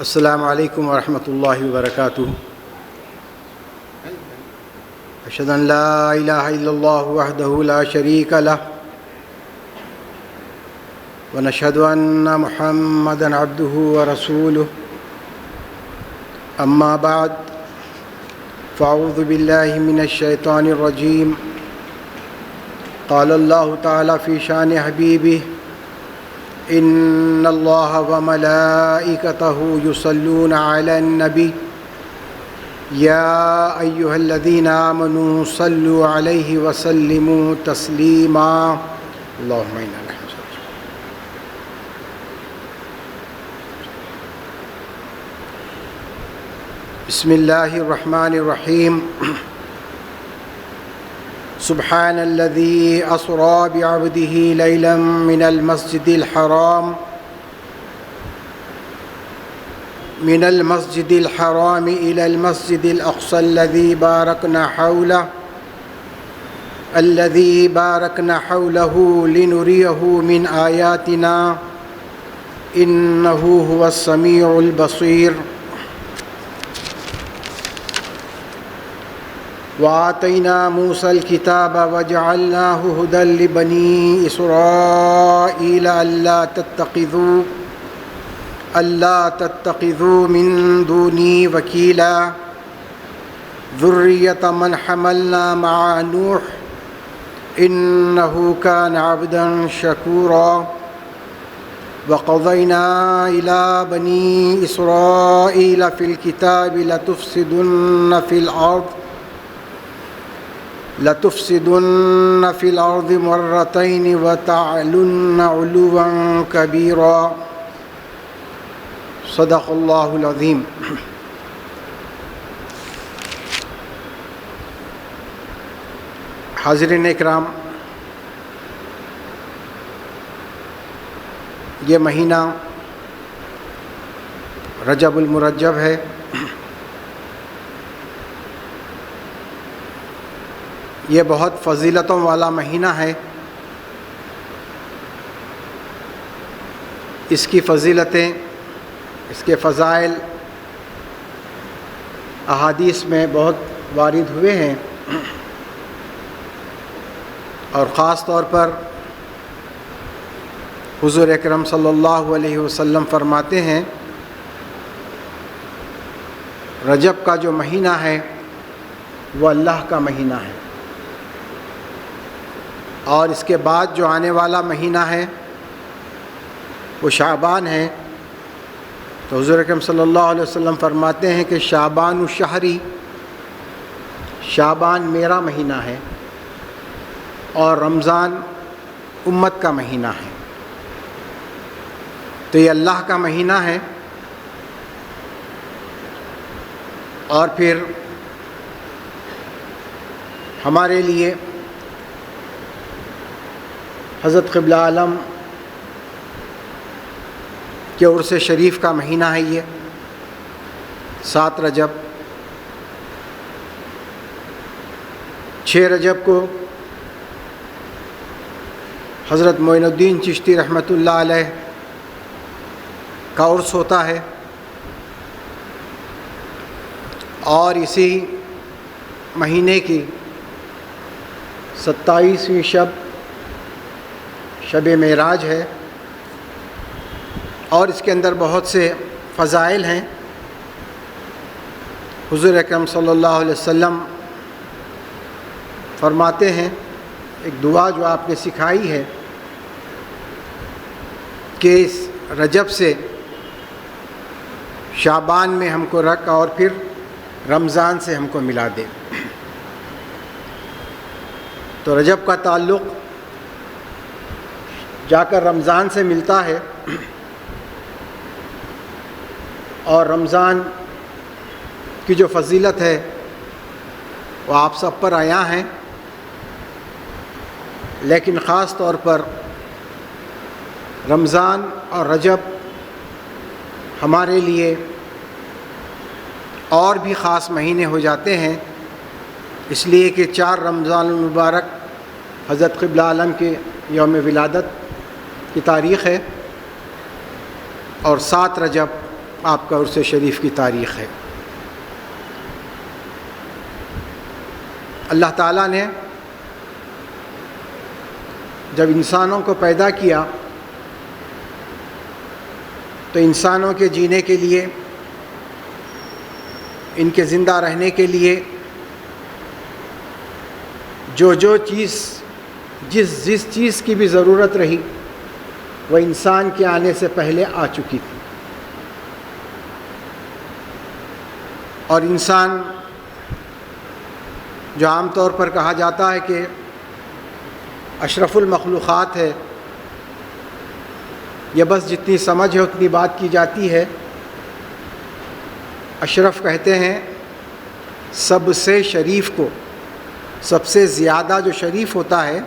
السلام علیکم ورحمۃ اللہ وبرکاتہ۔ اشہد ان لا الہ الا اللہ وحدہ لا شریک لہ ونشہد ان محمدا عبدہ ورسولہ، اما بعد فاعوذ باللہ من الشیطان الرجیم۔ قال اللہ تعالی فی شان حبیبہ ان اللہ وملائکتہ یصلون علی النبی یا ایہا الذین آمنوا صلوا علیہ وسلموا تسلیما۔ اللہم انا نحمدک۔ بسم اللہ الرحمن الرحیم۔ سبحان الذي أسرى بعبده ليلا من المسجد الحرام إلى المسجد الأقصى الذي باركنا حوله لنريه من آياتنا إنه هو السميع البصير۔ وآتينا موسى الكتاب وجعلناه هدى لبني إسرائيل ألا تتخذوا من دوني وكيلا ذرية من حملنا مع نوح إنه كان عبدا شكورا۔ وقضينا إلى بني إسرائيل في الكتاب لتفسدن في الأرض مرتين وتعلن علوا كبيرا۔ صدق اللہ العظیم۔ حاضرین اکرام، یہ مہینہ رجب المرجب ہے۔ یہ بہت فضیلتوں والا مہینہ ہے۔ اس کی فضیلتیں، اس کے فضائل احادیث میں بہت وارد ہوئے ہیں، اور خاص طور پر حضور اکرم صلی اللہ علیہ وسلم فرماتے ہیں رجب کا جو مہینہ ہے وہ اللہ کا مہینہ ہے، اور اس کے بعد جو آنے والا مہینہ ہے وہ شعبان ہے۔ تو حضور اکرم صلی اللہ علیہ وسلم فرماتے ہیں کہ شعبان الشہری، شعبان میرا مہینہ ہے، اور رمضان امت کا مہینہ ہے۔ تو یہ اللہ کا مہینہ ہے، اور پھر ہمارے لیے حضرت قبلہ عالم کے عرس شریف کا مہینہ ہے یہ 7 رجب۔ 6 رجب کو حضرت معین الدین چشتی رحمۃ اللہ علیہ کا عرس ہوتا ہے، اور اسی مہینے کی 27ویں شب معراج ہے، اور اس کے اندر بہت سے فضائل ہیں۔ حضور اکرم صلی اللہ علیہ وسلم فرماتے ہیں، ایک دعا جو آپ نے سکھائی ہے کہ اس رجب سے شعبان میں ہم کو رکھ، اور پھر رمضان سے ہم کو ملا دے۔ تو رجب کا تعلق جا کر رمضان سے ملتا ہے، اور رمضان کی جو فضیلت ہے وہ آپ سب پر عیاں ہیں، لیکن خاص طور پر رمضان اور رجب ہمارے لیے اور بھی خاص مہینے ہو جاتے ہیں، اس لیے کہ 4 رمضان المبارک حضرت قبلہ عالم کے یوم ولادت کی تاریخ ہے، اور 7 رجب آپ کا عرس شریف کی تاریخ ہے۔ اللہ تعالیٰ نے جب انسانوں کو پیدا کیا تو انسانوں کے جینے کے لیے، ان کے زندہ رہنے کے لیے جو چیز جس چیز کی بھی ضرورت رہی وہ انسان کے آنے سے پہلے آ چکی تھی، اور انسان جو عام طور پر کہا جاتا ہے کہ اشرف المخلوقات ہے، یہ بس جتنی سمجھ ہے اتنی بات کی جاتی ہے۔ اشرف کہتے ہیں سب سے شریف کو، سب سے زیادہ جو شریف ہوتا ہے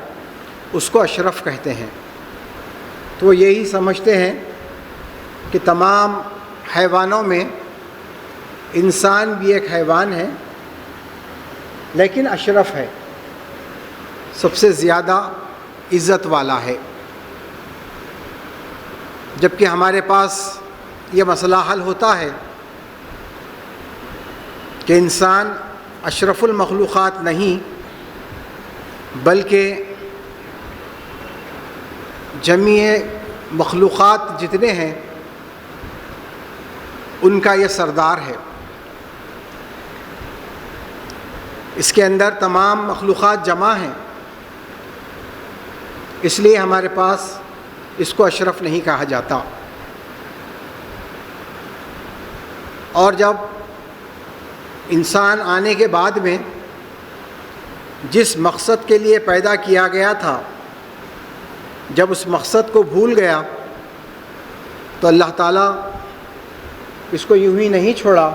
اس کو اشرف کہتے ہیں۔ تو وہ یہی سمجھتے ہیں کہ تمام حیوانوں میں انسان بھی ایک حیوان ہے لیکن اشرف ہے، سب سے زیادہ عزت والا ہے۔ جبکہ ہمارے پاس یہ مسئلہ حل ہوتا ہے کہ انسان اشرف المخلوقات نہیں بلکہ جمیع مخلوقات جتنے ہیں ان کا یہ سردار ہے۔ اس کے اندر تمام مخلوقات جمع ہیں، اس لیے ہمارے پاس اس کو اشرف نہیں کہا جاتا۔ اور جب انسان آنے کے بعد میں جس مقصد کے لیے پیدا کیا گیا تھا، جب اس مقصد کو بھول گیا تو اللہ تعالیٰ اس کو یوں ہی نہیں چھوڑا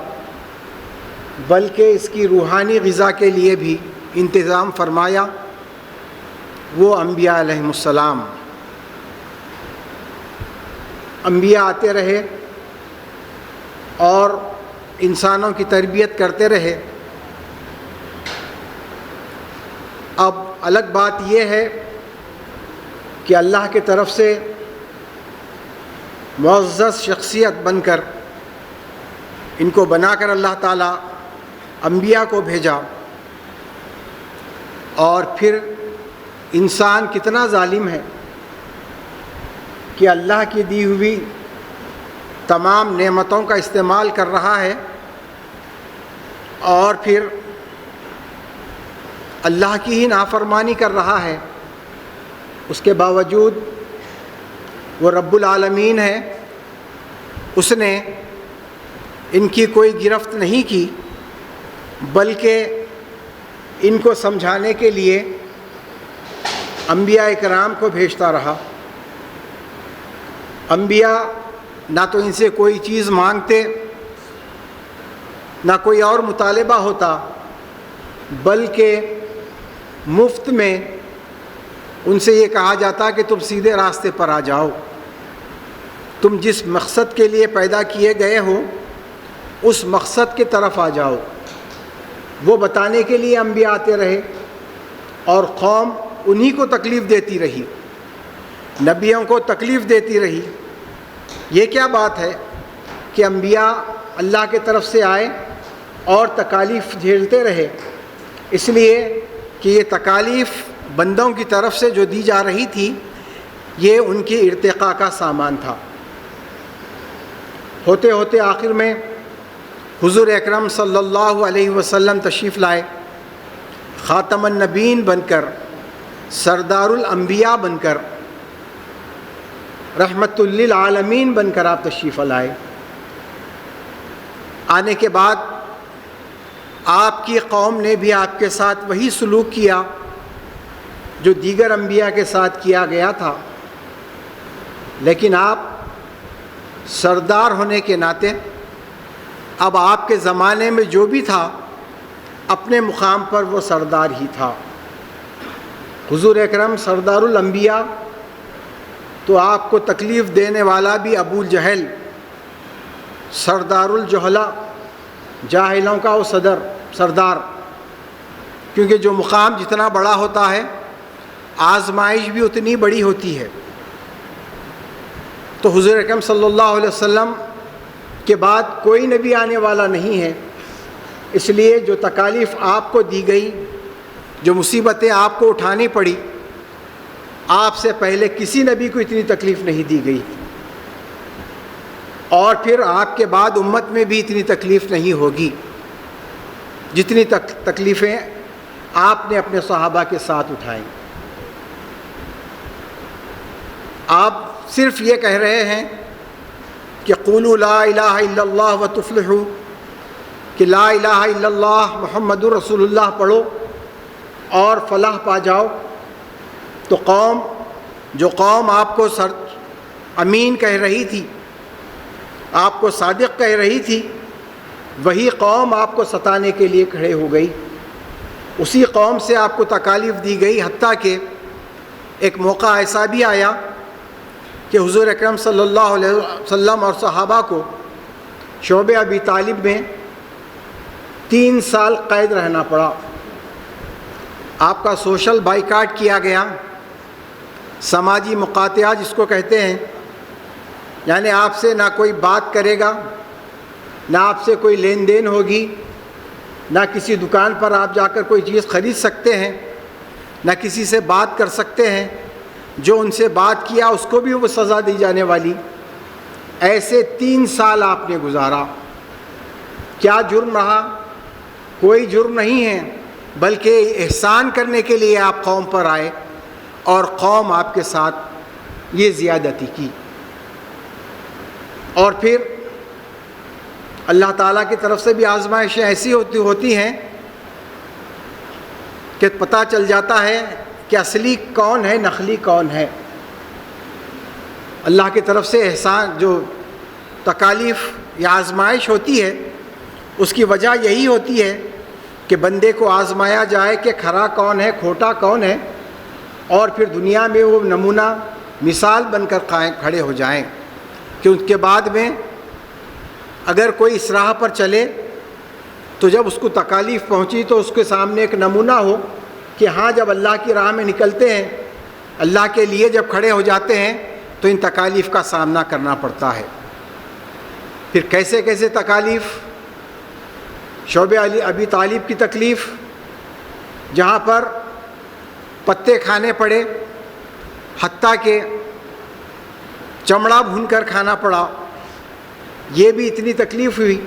بلکہ اس کی روحانی غذا کے لیے بھی انتظام فرمایا۔ وہ انبیاء علیہم السلام، انبیاء آتے رہے اور انسانوں کی تربیت کرتے رہے۔ اب الگ بات یہ ہے کہ اللہ کی طرف سے معزز شخصیت بن کر ان کو بنا کر اللہ تعالیٰ انبیاء کو بھیجا، اور پھر انسان کتنا ظالم ہے کہ اللہ کی دی ہوئی تمام نعمتوں کا استعمال کر رہا ہے اور پھر اللہ کی ہی نافرمانی کر رہا ہے۔ اس کے باوجود وہ رب العالمین ہے، اس نے ان کی کوئی گرفت نہیں کی بلکہ ان کو سمجھانے کے لیے انبیاء کرام کو بھیجتا رہا۔ انبیاء نہ تو ان سے کوئی چیز مانگتے، نہ کوئی اور مطالبہ ہوتا، بلکہ مفت میں ان سے یہ کہا جاتا کہ تم سیدھے راستے پر آ جاؤ، تم جس مقصد کے لیے پیدا کیے گئے ہو اس مقصد کی طرف آ جاؤ۔ وہ بتانے کے لیے انبیاء آتے رہے اور قوم انہی کو تکلیف دیتی رہی، نبیوں کو تکلیف دیتی رہی۔ یہ کیا بات ہے کہ انبیاء اللہ کی طرف سے آئے اور تکالیف جھیلتے رہے، اس لیے کہ یہ تکالیف بندوں کی طرف سے جو دی جا رہی تھی یہ ان کی ارتقاء کا سامان تھا۔ ہوتے ہوتے آخر میں حضور اکرم صلی اللہ علیہ وسلم تشریف لائے، خاتم النبیین بن کر، سردار الانبیاء بن کر، رحمت للعالمین بن کر آپ تشریف لائے۔ آنے کے بعد آپ کی قوم نے بھی آپ کے ساتھ وہی سلوک کیا جو دیگر انبیاء کے ساتھ کیا گیا تھا، لیکن آپ سردار ہونے کے ناطے اب آپ کے زمانے میں جو بھی تھا اپنے مقام پر وہ سردار ہی تھا۔ حضور اکرم سردار الانبیاء تو آپ کو تکلیف دینے والا بھی ابو جہل، سردار الجہلا، جاہلوں کا وہ سردار، کیونکہ جو مقام جتنا بڑا ہوتا ہے آزمائش بھی اتنی بڑی ہوتی ہے۔ تو حضور اکرم صلی اللہ علیہ وسلم کے بعد کوئی نبی آنے والا نہیں ہے، اس لیے جو تکالیف آپ کو دی گئی، جو مصیبتیں آپ کو اٹھانی پڑی، آپ سے پہلے کسی نبی کو اتنی تکلیف نہیں دی گئی، اور پھر آپ کے بعد امت میں بھی اتنی تکلیف نہیں ہوگی جتنی تکلیفیں آپ نے اپنے صحابہ کے ساتھ اٹھائیں۔ آپ صرف یہ کہہ رہے ہیں کہ قولوا لا الہ الا اللہ وتفلحوا، کہ لا الہ الا اللہ محمد رسول اللہ پڑھو اور فلاح پا جاؤ۔ تو جو قوم آپ کو امین کہہ رہی تھی، آپ کو صادق کہہ رہی تھی، وہی قوم آپ کو ستانے کے لیے کھڑے ہو گئی، اسی قوم سے آپ کو تکالیف دی گئی، حتیٰ کہ ایک موقع ایسا بھی آیا کہ حضور اکرم صلی اللہ علیہ وسلم اور صحابہ کو شعبہ ابی طالب میں 3 سال قید رہنا پڑا۔ آپ کا سوشل بائیکاٹ کیا گیا، سماجی مقاطعہ جس کو کہتے ہیں، یعنی آپ سے نہ کوئی بات کرے گا، نہ آپ سے کوئی لین دین ہوگی، نہ کسی دکان پر آپ جا کر کوئی چیز خرید سکتے ہیں، نہ کسی سے بات کر سکتے ہیں، جو ان سے بات کیا اس کو بھی وہ سزا دی جانے والی۔ ایسے 3 سال آپ نے گزارا۔ کیا جرم رہا؟ کوئی جرم نہیں ہے، بلکہ احسان کرنے کے لیے آپ قوم پر آئے اور قوم آپ کے ساتھ یہ زیادتی کی، اور پھر اللہ تعالیٰ کی طرف سے بھی آزمائشیں ایسی ہوتی ہیں کہ پتہ چل جاتا ہے کہ اصلی کون ہے، نقلی کون ہے۔ اللہ کی طرف سے احسان، جو تکالیف یا آزمائش ہوتی ہے، اس کی وجہ یہی ہوتی ہے کہ بندے کو آزمایا جائے کہ کھرا کون ہے، کھوٹا کون ہے، اور پھر دنیا میں وہ نمونہ مثال بن کر کھڑے ہو جائیں، کہ اس کے بعد میں اگر کوئی اس راہ پر چلے تو جب اس کو تکالیف پہنچی تو اس کے سامنے ایک نمونہ ہو کہ ہاں، جب اللہ کی راہ میں نکلتے ہیں، اللہ کے لیے جب کھڑے ہو جاتے ہیں تو ان تکالیف کا سامنا کرنا پڑتا ہے۔ پھر کیسے کیسے تکالیف؟ شعبہ ابی طالب کی تکلیف، جہاں پر پتے کھانے پڑے، حتیٰ کہ چمڑا بھون کر کھانا پڑا، یہ بھی اتنی تکلیف ہوئی۔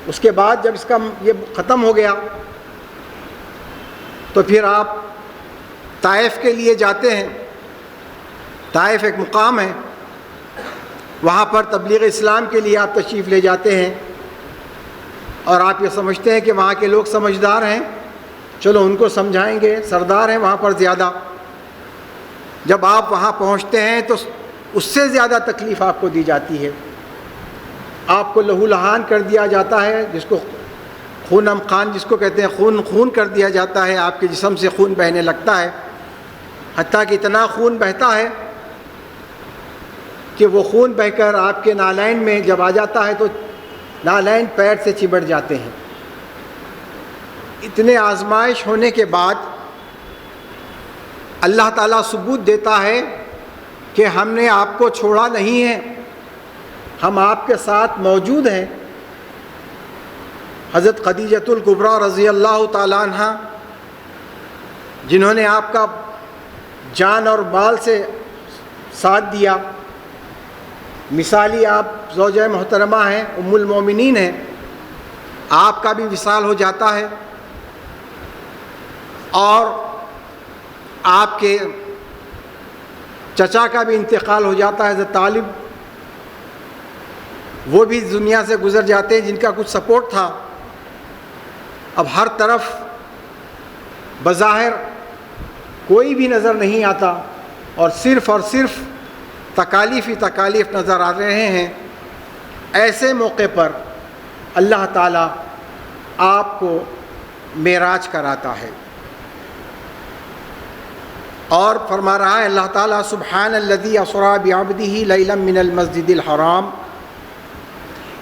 اس کے بعد جب اس کا یہ ختم ہو گیا تو پھر آپ طائف کے لیے جاتے ہیں۔ طائف ایک مقام ہے، وہاں پر تبلیغ اسلام کے لیے آپ تشریف لے جاتے ہیں، اور آپ یہ سمجھتے ہیں کہ وہاں کے لوگ سمجھدار ہیں، چلو ان کو سمجھائیں گے، سردار ہیں وہاں پر زیادہ۔ جب آپ وہاں پہنچتے ہیں تو اس سے زیادہ تکلیف آپ کو دی جاتی ہے، آپ کو لہو لہان کر دیا جاتا ہے، جس کو خون خان جس کو کہتے ہیں، خون کر دیا جاتا ہے، آپ کے جسم سے خون بہنے لگتا ہے، حتیٰ کہ اتنا خون بہتا ہے کہ وہ خون بہہ کر آپ کے نالین میں جب آ جاتا ہے تو نالین پیر سے چمٹ جاتے ہیں۔ اتنے آزمائش ہونے کے بعد اللہ تعالیٰ ثبوت دیتا ہے کہ ہم نے آپ کو چھوڑا نہیں ہے، ہم آپ کے ساتھ موجود ہیں۔ حضرت خدیجۃ الکبریٰ رضی اللہ تعالیٰ عنہ، جنہوں نے آپ کا جان اور مال سے ساتھ دیا، مثالی آپ زوجہ محترمہ ہیں، ام المومنین ہیں، آپ کا بھی وصال ہو جاتا ہے، اور آپ کے چچا کا بھی انتقال ہو جاتا ہے، حضرت طالب، وہ بھی دنیا سے گزر جاتے ہیں، جن کا کچھ سپورٹ تھا۔ اب ہر طرف بظاہر کوئی بھی نظر نہیں آتا، اور صرف تکالیف ہی تکالیف نظر آ رہے ہیں۔ ایسے موقع پر اللہ تعالیٰ آپ کو معراج کراتا ہے، اور فرما رہا ہے اللہ تعالیٰ، سبحان الذی اسریٰ بعبدہ لیلا من المسجد الحرام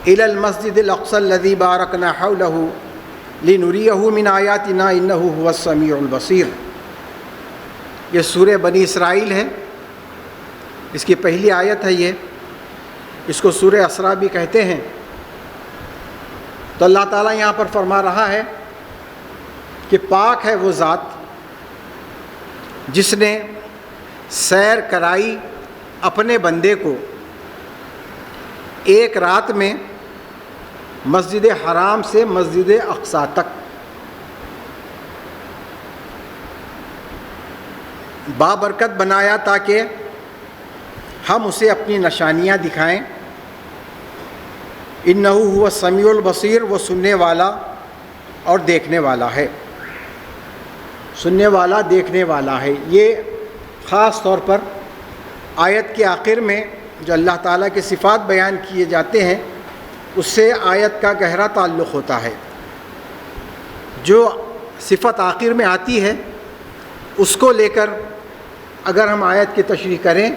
الی المسجد الاقصی الذی بارکنا حولہ لنریہ من آیاتنا انہ هو السمیع البصیر۔ یہ سورہ بنی اسرائیل ہے، اس کی پہلی آیت ہے یہ، اس کو سورہ اسراء بھی کہتے ہیں۔ تو اللہ تعالیٰ یہاں پر فرما رہا ہے کہ پاک ہے وہ ذات جس نے سیر کرائی اپنے بندے کو ایک رات میں مسجد حرام سے مسجد اقصی تک، بابرکت بنایا تاکہ ہم اسے اپنی نشانیاں دکھائیں۔ انہ هو السمیع البصیر، وہ سننے والا اور دیکھنے والا ہے، سننے والا دیکھنے والا ہے۔ یہ خاص طور پر آیت کے آخر میں جو اللہ تعالیٰ کے صفات بیان کیے جاتے ہیں اس سے آیت کا گہرا تعلق ہوتا ہے۔ جو صفت آخر میں آتی ہے اس کو لے کر اگر ہم آیت کی تشریح کریں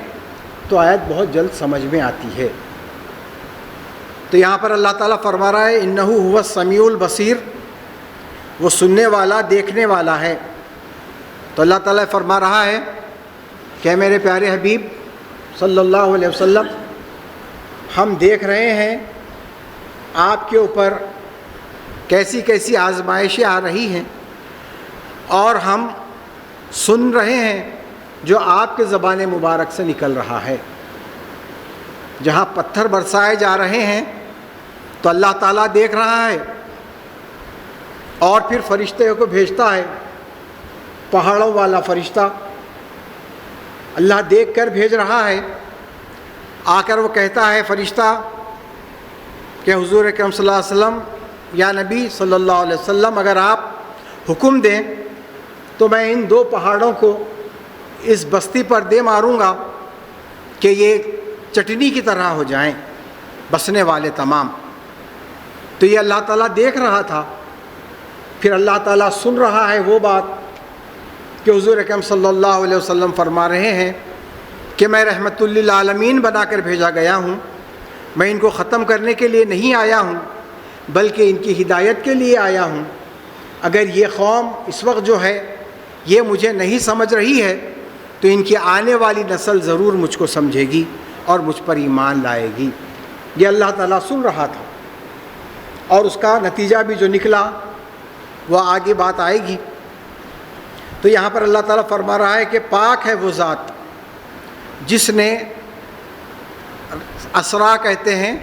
تو آیت بہت جلد سمجھ میں آتی ہے۔ تو یہاں پر اللہ تعالیٰ فرما رہا ہے انہ هو السمیع البصیر، وہ سننے والا دیکھنے والا ہے۔ تو اللہ تعالیٰ فرما رہا ہے کہ میرے پیارے حبیب صلی اللہ علیہ وسلم، ہم دیکھ رہے ہیں آپ کے اوپر کیسی کیسی آزمائشیں آ رہی ہیں، اور ہم سن رہے ہیں جو آپ کے زبان مبارک سے نکل رہا ہے۔ جہاں پتھر برسائے جا رہے ہیں تو اللہ تعالیٰ دیکھ رہا ہے، اور پھر فرشتے کو بھیجتا ہے، پہاڑوں والا فرشتہ اللہ دیکھ کر بھیج رہا ہے۔ آ کر وہ کہتا ہے فرشتہ کہ حضور اکرم صلی اللہ علیہ وسلم، یا نبی صلی اللہ علیہ وسلم، اگر آپ حکم دیں تو میں ان دو پہاڑوں کو اس بستی پر دے ماروں گا کہ یہ چٹنی کی طرح ہو جائیں، بسنے والے تمام۔ تو یہ اللہ تعالیٰ دیکھ رہا تھا، پھر اللہ تعالیٰ سن رہا ہے وہ بات کہ حضور اکرم صلی اللہ علیہ وسلم فرما رہے ہیں کہ میں رحمت للعالمین بنا کر بھیجا گیا ہوں، میں ان کو ختم کرنے کے لیے نہیں آیا ہوں بلکہ ان کی ہدایت کے لیے آیا ہوں۔ اگر یہ قوم اس وقت جو ہے یہ مجھے نہیں سمجھ رہی ہے تو ان کی آنے والی نسل ضرور مجھ کو سمجھے گی اور مجھ پر ایمان لائے گی۔ یہ اللہ تعالیٰ سن رہا تھا، اور اس کا نتیجہ بھی جو نکلا وہ آگے بات آئے گی۔ تو یہاں پر اللہ تعالیٰ فرما رہا ہے کہ پاک ہے وہ ذات جس نے، اسرا کہتے ہیں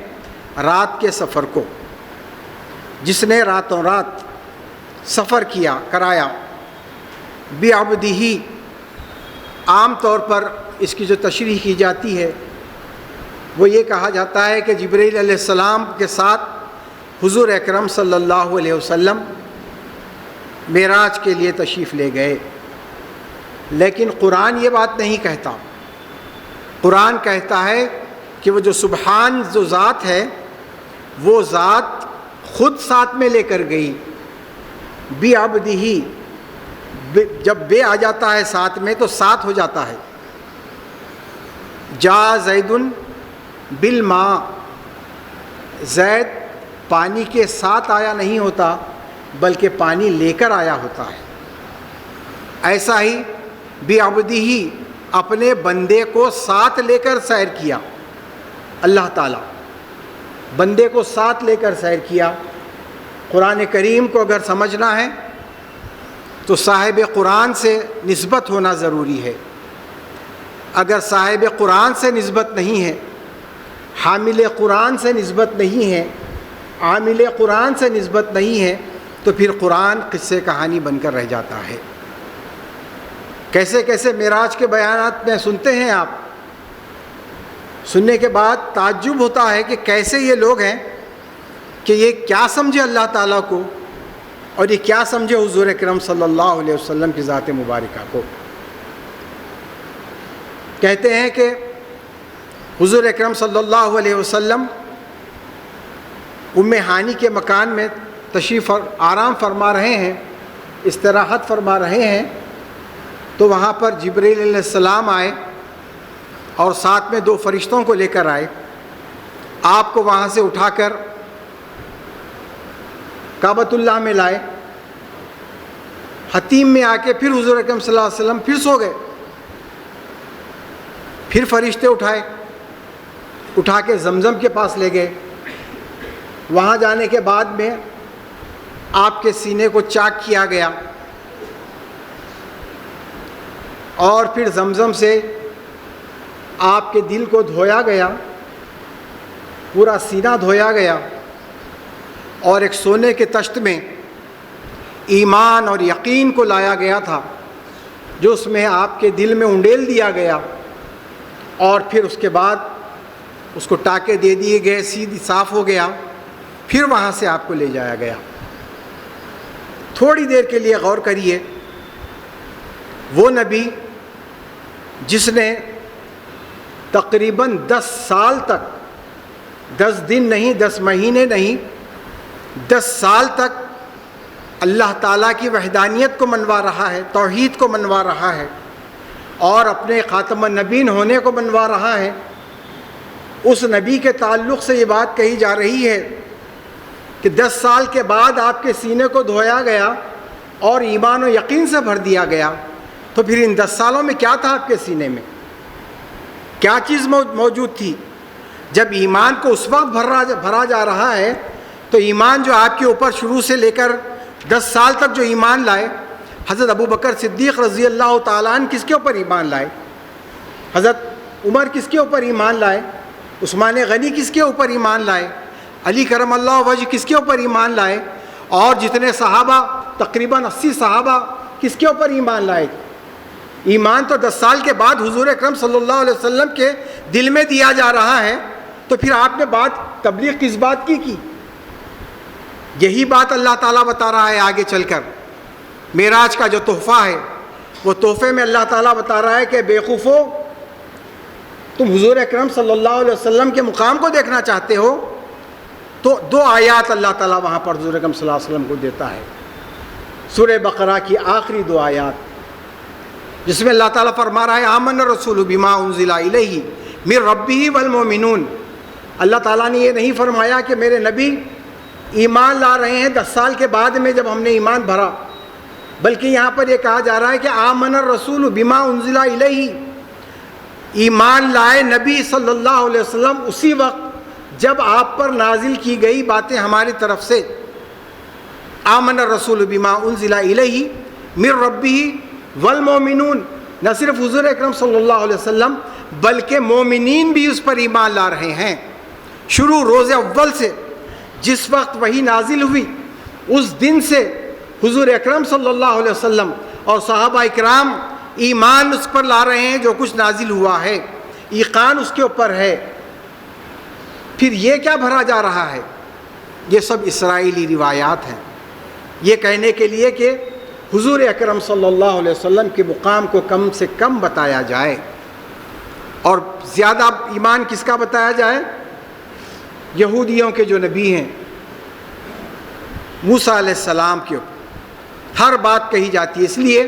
رات کے سفر کو، جس نے راتوں رات سفر کرایا، بعبدہ، عام طور پر اس کی جو تشریح کی جاتی ہے وہ یہ کہا جاتا ہے کہ جبرائیل علیہ السلام کے ساتھ حضور اکرم صلی اللہ علیہ وسلم معراج کے لیے تشریف لے گئے، لیکن قرآن یہ بات نہیں کہتا۔ قرآن کہتا ہے کہ وہ جو سبحان جو ذات ہے وہ ذات خود ساتھ میں لے کر گئی، بعبدہ، جب بے آ جاتا ہے ساتھ میں تو ساتھ ہو جاتا ہے۔ جا زید بالماء، زید پانی کے ساتھ آیا نہیں ہوتا بلکہ پانی لے کر آیا ہوتا ہے۔ ایسا ہی بعبدہ، اپنے بندے کو ساتھ لے کر سیر کیا، اللہ تعالیٰ بندے کو ساتھ لے کر سیر کیا۔ قرآن کریم کو اگر سمجھنا ہے تو صاحب قرآن سے نسبت ہونا ضروری ہے۔ اگر صاحب قرآن سے نسبت نہیں ہے، حامل قرآن سے نسبت نہیں ہے، عامل قرآن سے نسبت نہیں ہے، تو پھر قرآن قصے کہانی بن کر رہ جاتا ہے۔ کیسے کیسے معراج کے بیانات میں سنتے ہیں آپ، سننے کے بعد تعجب ہوتا ہے کہ کیسے یہ لوگ ہیں کہ یہ کیا سمجھے اللہ تعالیٰ کو، اور یہ کیا سمجھے حضور اکرم صلی اللہ علیہ وسلم کی ذات مبارکہ کو۔ کہتے ہیں کہ حضور اکرم صلی اللہ علیہ وسلم ام ہانی کے مکان میں تشریف آرام فرما رہے ہیں، استراحت فرما رہے ہیں، تو وہاں پر جبرائیل علیہ السلام آئے اور ساتھ میں دو فرشتوں کو لے کر آئے، آپ کو وہاں سے اٹھا کر کعبۃ اللہ میں لائے، حتیم میں آ کے پھر حضور اکرم صلی اللہ علیہ وسلم پھر سو گئے، پھر فرشتے اٹھا کے زمزم کے پاس لے گئے۔ وہاں جانے کے بعد میں آپ کے سینے کو چاک کیا گیا، اور پھر زمزم سے آپ کے دل کو دھویا گیا، پورا سینہ دھویا گیا، اور ایک سونے کے تشت میں ایمان اور یقین کو لایا گیا تھا جو اس میں آپ کے دل میں انڈیل دیا گیا، اور پھر اس کے بعد اس کو ٹاکے دے دیے گئے، سیدھی صاف ہو گیا، پھر وہاں سے آپ کو لے جایا گیا۔ تھوڑی دیر کے لیے غور کریے، وہ نبی جس نے تقریباً 10 سال تک، 10 دن نہیں، 10 مہینے نہیں، 10 سال تک اللہ تعالیٰ کی وحدانیت کو منوا رہا ہے، توحید کو منوا رہا ہے، اور اپنے خاتم النبیین ہونے کو منوا رہا ہے، اس نبی کے تعلق سے یہ بات کہی جا رہی ہے کہ 10 سال کے بعد آپ کے سینے کو دھویا گیا اور ایمان و یقین سے بھر دیا گیا، تو پھر ان 10 سالوں میں کیا تھا آپ کے سینے میں؟ کیا چیز موجود تھی؟ جب ایمان کو اس وقت بھرا جا رہا ہے، تو ایمان جو آپ کے اوپر شروع سے لے کر 10 سال تک جو ایمان لائے، حضرت ابو بکر صدیق رضی اللہ تعالیٰ عنہ کس کے اوپر ایمان لائے؟ حضرت عمر کس کے اوپر ایمان لائے؟ عثمان غنی کس کے اوپر ایمان لائے؟ علی کرم اللہ وجہ کس کے اوپر ایمان لائے؟ اور جتنے صحابہ، تقریباً 80 صحابہ کس کے اوپر ایمان لائے؟ ایمان تو 10 سال کے بعد حضور اکرم صلی اللہ علیہ وسلم کے دل میں دیا جا رہا ہے، تو پھر آپ نے تبلیغ کس بات کی؟ یہی بات اللہ تعالیٰ بتا رہا ہے آگے چل کر۔ معراج کا جو تحفہ ہے، وہ تحفے میں اللہ تعالیٰ بتا رہا ہے کہ بے خوفو، تم حضور اکرم صلی اللہ علیہ وسلم کے مقام کو دیکھنا چاہتے ہو، تو 2 آیات اللہ تعالیٰ وہاں پر حضور اکرم صلی اللہ علیہ وسلم کو دیتا ہے، سورہ بقرہ کی آخری 2 آیات، جس میں اللہ تعالیٰ فرما رہا ہے آمن الرسول بما انزل الیہ من ربہ والمؤمنون۔ اللہ تعالیٰ نے یہ نہیں فرمایا کہ میرے نبی ایمان لا رہے ہیں 10 سال کے بعد میں جب ہم نے ایمان بھرا، بلکہ یہاں پر یہ کہا جا رہا ہے کہ آمن الرسول بما انزل الیہ، ایمان لائے نبی صلی اللہ علیہ وسلم اسی وقت جب آپ پر نازل کی گئی باتیں ہماری طرف سے۔ آمن الرسول بما انزل الیہ من ربہ والمؤمنون، نہ صرف حضور اکرم صلی اللہ علیہ وسلم بلکہ مومنین بھی اس پر ایمان لا رہے ہیں۔ شروع روز اول سے جس وقت وحی نازل ہوئی، اس دن سے حضور اکرم صلی اللہ علیہ وسلم اور صحابہ اکرام ایمان اس پر لا رہے ہیں جو کچھ نازل ہوا ہے، ایقان اس کے اوپر ہے۔ پھر یہ کیا بھرا جا رہا ہے؟ یہ سب اسرائیلی روایات ہیں، یہ کہنے کے لیے کہ حضور اکرم صلی اللہ علیہ وسلم کے مقام کو کم سے کم بتایا جائے، اور زیادہ ایمان کس کا بتایا جائے؟ یہودیوں کے جو نبی ہیں، موسیٰ علیہ السلام کے اوپر ہر بات کہی جاتی ہے۔ اس لیے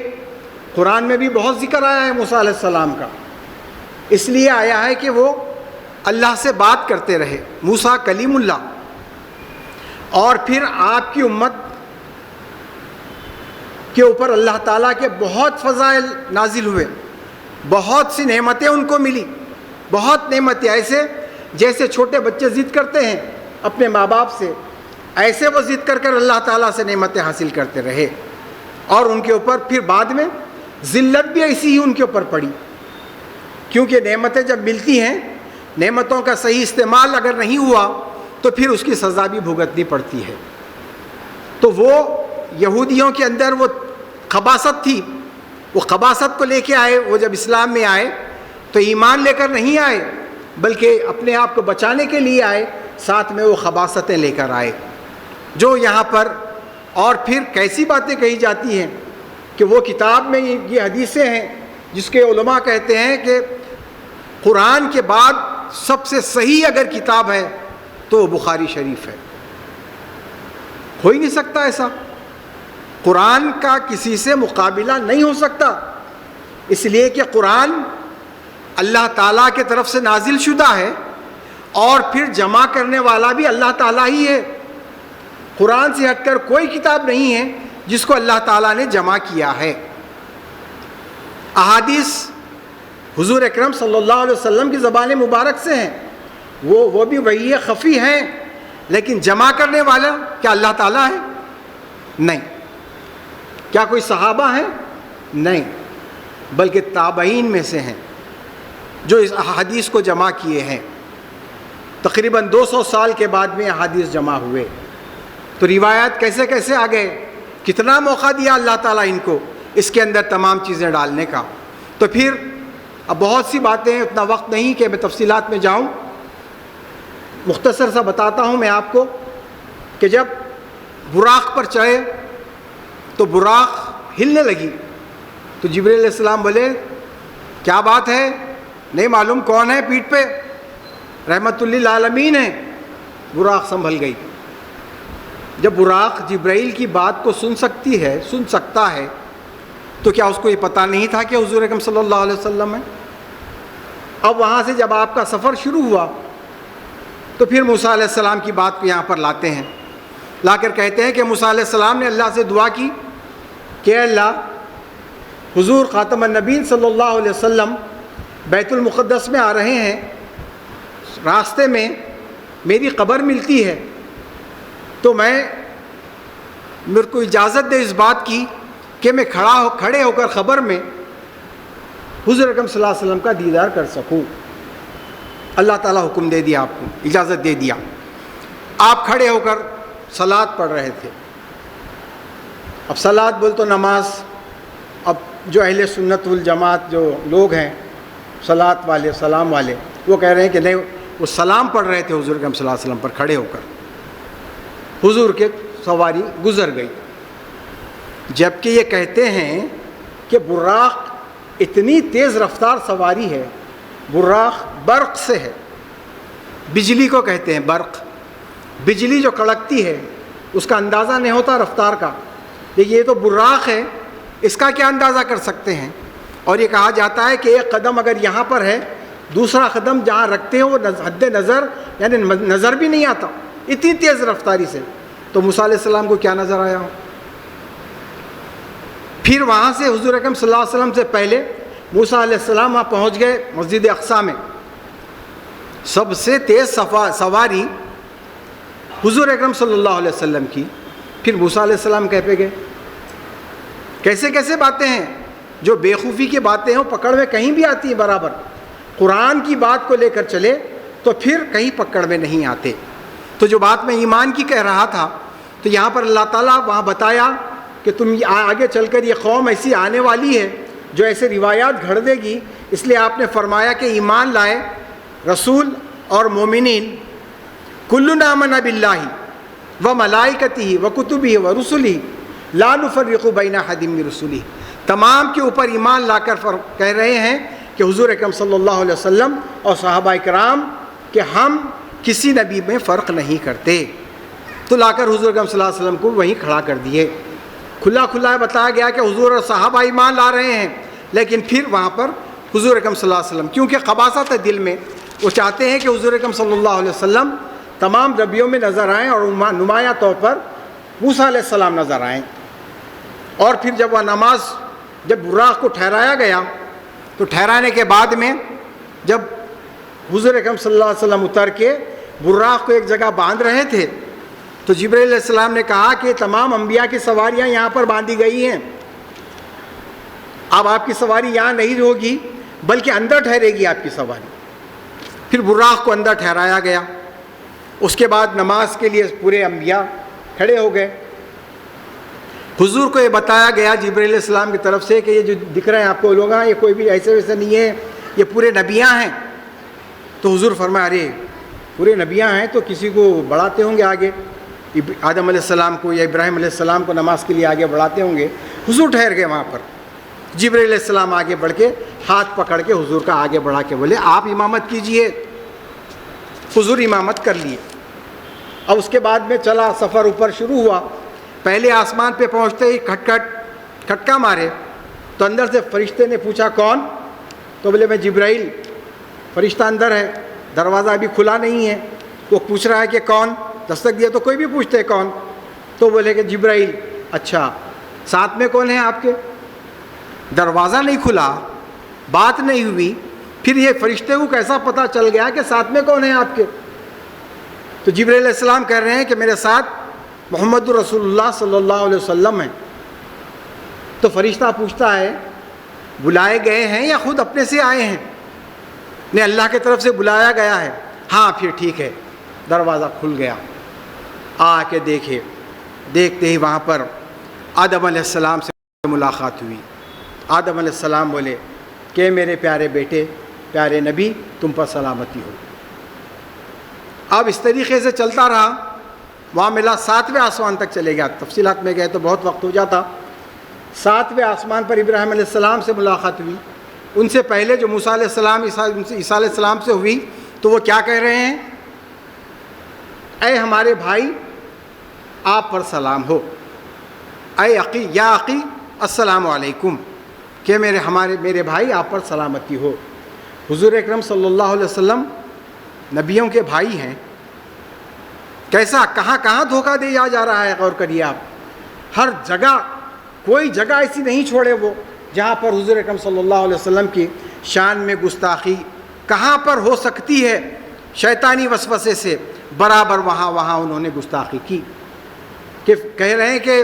قرآن میں بھی بہت ذکر آیا ہے موسیٰ علیہ السلام کا، اس لیے آیا ہے کہ وہ اللہ سے بات کرتے رہے، موسیٰ کلیم اللہ۔ اور پھر آپ کی امت کے اوپر اللہ تعالیٰ کے بہت فضائل نازل ہوئے، بہت سی نعمتیں ان کو ملی، بہت نعمتیں، ایسے جیسے چھوٹے بچے ضد کرتے ہیں اپنے ماں باپ سے، ایسے وہ ضد کر کر اللہ تعالیٰ سے نعمتیں حاصل کرتے رہے، اور ان کے اوپر پھر بعد میں ذلت بھی ایسی ہی ان کے اوپر پڑی، کیونکہ نعمتیں جب ملتی ہیں، نعمتوں کا صحیح استعمال اگر نہیں ہوا تو پھر اس کی سزا بھی بھگتنی پڑتی ہے۔ تو وہ یہودیوں کے اندر وہ خباثت تھی، وہ خباثت کو لے کے آئے، وہ جب اسلام میں آئے تو ایمان لے کر نہیں آئے بلکہ اپنے آپ کو بچانے کے لیے آئے، ساتھ میں وہ خباثتیں لے کر آئے جو یہاں پر۔ اور پھر کیسی باتیں کہی جاتی ہیں کہ وہ کتاب میں یہ حدیثیں ہیں جس کے علماء کہتے ہیں کہ قرآن کے بعد سب سے صحیح اگر کتاب ہے تو وہ بخاری شریف ہے۔ ہو ہی نہیں سکتا ایسا، قرآن کا کسی سے مقابلہ نہیں ہو سکتا، اس لیے کہ قرآن اللہ تعالیٰ کی طرف سے نازل شدہ ہے، اور پھر جمع کرنے والا بھی اللہ تعالیٰ ہی ہے۔ قرآن سے ہٹ کر کوئی کتاب نہیں ہے جس کو اللہ تعالیٰ نے جمع کیا ہے۔ احادیث حضور اکرم صلی اللہ علیہ وسلم کی زبان مبارک سے ہیں، وہ بھی وحی خفی ہیں، لیکن جمع کرنے والا کیا اللہ تعالیٰ ہے؟ نہیں. کیا کوئی صحابہ ہیں؟ نہیں، بلکہ تابعین میں سے ہیں جو اس احادیث کو جمع کیے ہیں. تقریباً 200 سال کے بعد میں احادیث جمع ہوئے. تو روایات کیسے کیسے آ گئے، کتنا موقع دیا اللہ تعالیٰ ان کو اس کے اندر تمام چیزیں ڈالنے کا. تو پھر اب بہت سی باتیں ہیں، اتنا وقت نہیں کہ میں تفصیلات میں جاؤں. مختصر سا بتاتا ہوں میں آپ کو کہ جب براق پر چڑھے تو براق ہلنے لگی تو جبرائیل علیہ السلام بولے کیا بات ہے، نہیں معلوم کون ہے پیٹھ پہ؟ رحمت للعالمین ہے. براق سنبھل گئی. جب براق جبرائیل کی بات کو سن سکتا ہے تو کیا اس کو یہ پتہ نہیں تھا کہ حضور اکرم صلی اللہ علیہ وسلم ہے؟ اب وہاں سے جب آپ کا سفر شروع ہوا تو پھر موسیٰ علیہ السلام کی بات کو یہاں پر لاتے ہیں. لا کر کہتے ہیں کہ موسیٰ علیہ السلام نے اللہ سے دعا کی کہ اللہ، حضور خاتم النبیین صلی اللہ علیہ وسلم بیت المقدس میں آ رہے ہیں، راستے میں میری قبر ملتی ہے تو میرے کو اجازت دے اس بات کی کہ میں کھڑے ہو کر قبر میں حضور اکرم صلی اللہ علیہ وسلم کا دیدار کر سکوں. اللہ تعالیٰ حکم دے دیا، آپ کو اجازت دے دیا. آپ کھڑے ہو کر صلاۃ پڑھ رہے تھے. اب صلاۃ بول تو نماز. اب جو اہل سنت والجماعت جو لوگ ہیں، صلاۃ والے، سلام والے، وہ کہہ رہے ہیں کہ نہیں، وہ سلام پڑھ رہے تھے حضور اکرم صلی اللہ علیہ وسلم پر کھڑے ہو کر. حضور کے سواری گزر گئی. جبکہ یہ کہتے ہیں کہ براق اتنی تیز رفتار سواری ہے، براق برق سے ہے. بجلی کو کہتے ہیں برق. بجلی جو کڑکتی ہے اس کا اندازہ نہیں ہوتا رفتار کا، لیکن یہ تو براق ہے، اس کا کیا اندازہ کر سکتے ہیں. اور یہ کہا جاتا ہے کہ ایک قدم اگر یہاں پر ہے، دوسرا قدم جہاں رکھتے ہیں وہ حد نظر یعنی نظر بھی نہیں آتا، اتنی تیز رفتاری سے. تو موسیٰ علیہ السلام کو کیا نظر آیا ہو. پھر وہاں سے حضور اکرم صلی اللہ علیہ وسلم سے پہلے موسیٰ علیہ السلام وہاں پہنچ گئے مسجد اقصیٰ میں. سب سے تیز سواری حضور اکرم صلی اللہ علیہ وسلم کی. پھر موسیٰ علیہ السلام کہہ پہ گئے. کیسے کیسے باتیں ہیں، جو بیخوفی کی باتیں ہیں وہ پکڑ میں کہیں بھی آتی ہیں برابر. قرآن کی بات کو لے کر چلے تو پھر کہیں پکڑ میں نہیں آتے. تو جو بات میں ایمان کی کہہ رہا تھا، تو یہاں پر اللہ تعالیٰ وہاں بتایا کہ تم آگے چل کر یہ قوم ایسی آنے والی ہے جو ایسے روایات گھڑ دے گی. اس لیے آپ نے فرمایا کہ ایمان لائے رسول اور مومنین کلنا آمن باللہ و ملائکتہ و کتبہ و رسلہ لا نفرق بین احد من رسلہ. تمام کے اوپر ایمان لا کر کہہ رہے ہیں کہ حضور اکرم صلی اللہ علیہ وسلم اور صحابہ اکرام کہ ہم کسی نبی میں فرق نہیں کرتے. تو لا کر حضور اکرم صلی اللہ علیہ وسلم کو وہیں کھڑا کر دیے. کھلا کھلا بتایا گیا کہ حضور اور صحابہ ایمان لا رہے ہیں، لیکن پھر وہاں پر حضور اکرم صلی اللہ علیہ وسلم، کیونکہ خباثت ہے دل میں، وہ چاہتے ہیں کہ حضور اکرم صلی اللہ علیہ وسلم تمام نبیوں میں نظر آئیں اور نمایاں طور پر موسیٰ علیہ السلام نظر آئیں. اور پھر جب وہ نماز، جب براق کو ٹھہرایا گیا تو ٹھہرانے کے بعد میں جب حضور اکرم صلی اللہ علیہ وسلم اتر کے براق کو ایک جگہ باندھ رہے تھے تو جبرائیل علیہ السلام نے کہا کہ تمام انبیاء کی سواریاں یہاں پر باندھی گئی ہیں، اب آپ کی سواری یہاں نہیں ہوگی بلکہ اندر ٹھہرے گی آپ کی سواری. پھر براق کو اندر ٹھہرایا گیا. اس کے بعد نماز کے لیے پورے انبیاء کھڑے ہو گئے. حضور کو یہ بتایا گیا جبرائیل علیہ السلام کی طرف سے کہ یہ جو دکھ رہے ہیں آپ کو لوگ، یہ کوئی بھی ایسے ویسے نہیں ہے، یہ پورے نبیاں ہیں. تو حضور فرمایا ارے پورے نبیاں ہیں تو کسی کو بڑھاتے ہوں گے آگے، آدم علیہ السلام کو یا ابراہیم علیہ السلام کو نماز کے لیے آگے بڑھاتے ہوں گے. حضور ٹھہر گئے وہاں پر. جبرائیل علیہ السلام آگے بڑھ کے ہاتھ پکڑ کے حضور کا آگے بڑھا کے بولے آپ امامت کیجئے. حضور امامت کر لیے. اب اس کے بعد میں چلا سفر اوپر شروع ہوا. پہلے آسمان پہ پہنچتے ہی کھٹکا مارے تو اندر سے فرشتے نے پوچھا کون؟ تو بولے میں جبرائیل. فرشتہ اندر ہے، دروازہ ابھی کھلا نہیں ہے. وہ پوچھ رہا ہے کہ کون؟ دستک دیا تو کوئی بھی پوچھتے کون؟ تو بولے کہ جبرائیل. اچھا ساتھ میں کون ہے آپ کے؟ دروازہ نہیں کھلا، بات نہیں ہوئی، پھر یہ فرشتے کو کیسا پتہ چل گیا کہ ساتھ میں کون ہے آپ کے؟ تو جبرائیل علیہ السلام کہہ رہے ہیں کہ میرے ساتھ محمد رسول اللہ صلی اللہ علیہ وسلم ہیں، تو فرشتہ پوچھتا ہے بلائے گئے ہیں یا خود اپنے سے آئے ہیں؟ نہیں، اللہ کی طرف سے بلایا گیا ہے۔ ہاں پھر ٹھیک ہے۔ دروازہ کھل گیا، آ کے دیکھتے ہی وہاں پر آدم علیہ السلام سے ملاقات ہوئی۔ آدم علیہ السلام بولے کہ میرے پیارے بیٹے، پیارے نبی، تم پر سلامتی ہو۔ اب اس طریقے سے چلتا رہا معاملہ، 7ویں آسمان تک چلے گیا۔ تفصیلات میں گئے تو بہت وقت ہو جاتا۔ 7ویں آسمان پر ابراہیم علیہ السلام سے ملاقات ہوئی۔ ان سے پہلے جو موسیٰ علیہ السلام عیسیٰ علیہ السلام سے ہوئی تو وہ کیا کہہ رہے ہیں؟ اے ہمارے بھائی، آپ پر سلام ہو۔ اے عقی، یا عقی، السلام علیکم، کہ میرے بھائی آپ پر سلامتی ہو۔ حضور اکرم صلی اللہ علیہ وسلم نبیوں کے بھائی ہیں۔ کیسا کہاں کہاں دھوکہ دیا جا رہا ہے، غور کریے آپ۔ ہر جگہ، کوئی جگہ ایسی نہیں چھوڑے وہ جہاں پر حضور اکرم صلی اللہ علیہ وسلم کی شان میں گستاخی کہاں پر ہو سکتی ہے، شیطانی وسوسے سے برابر وہاں انہوں نے گستاخی کی۔ کہ کہہ رہے ہیں کہ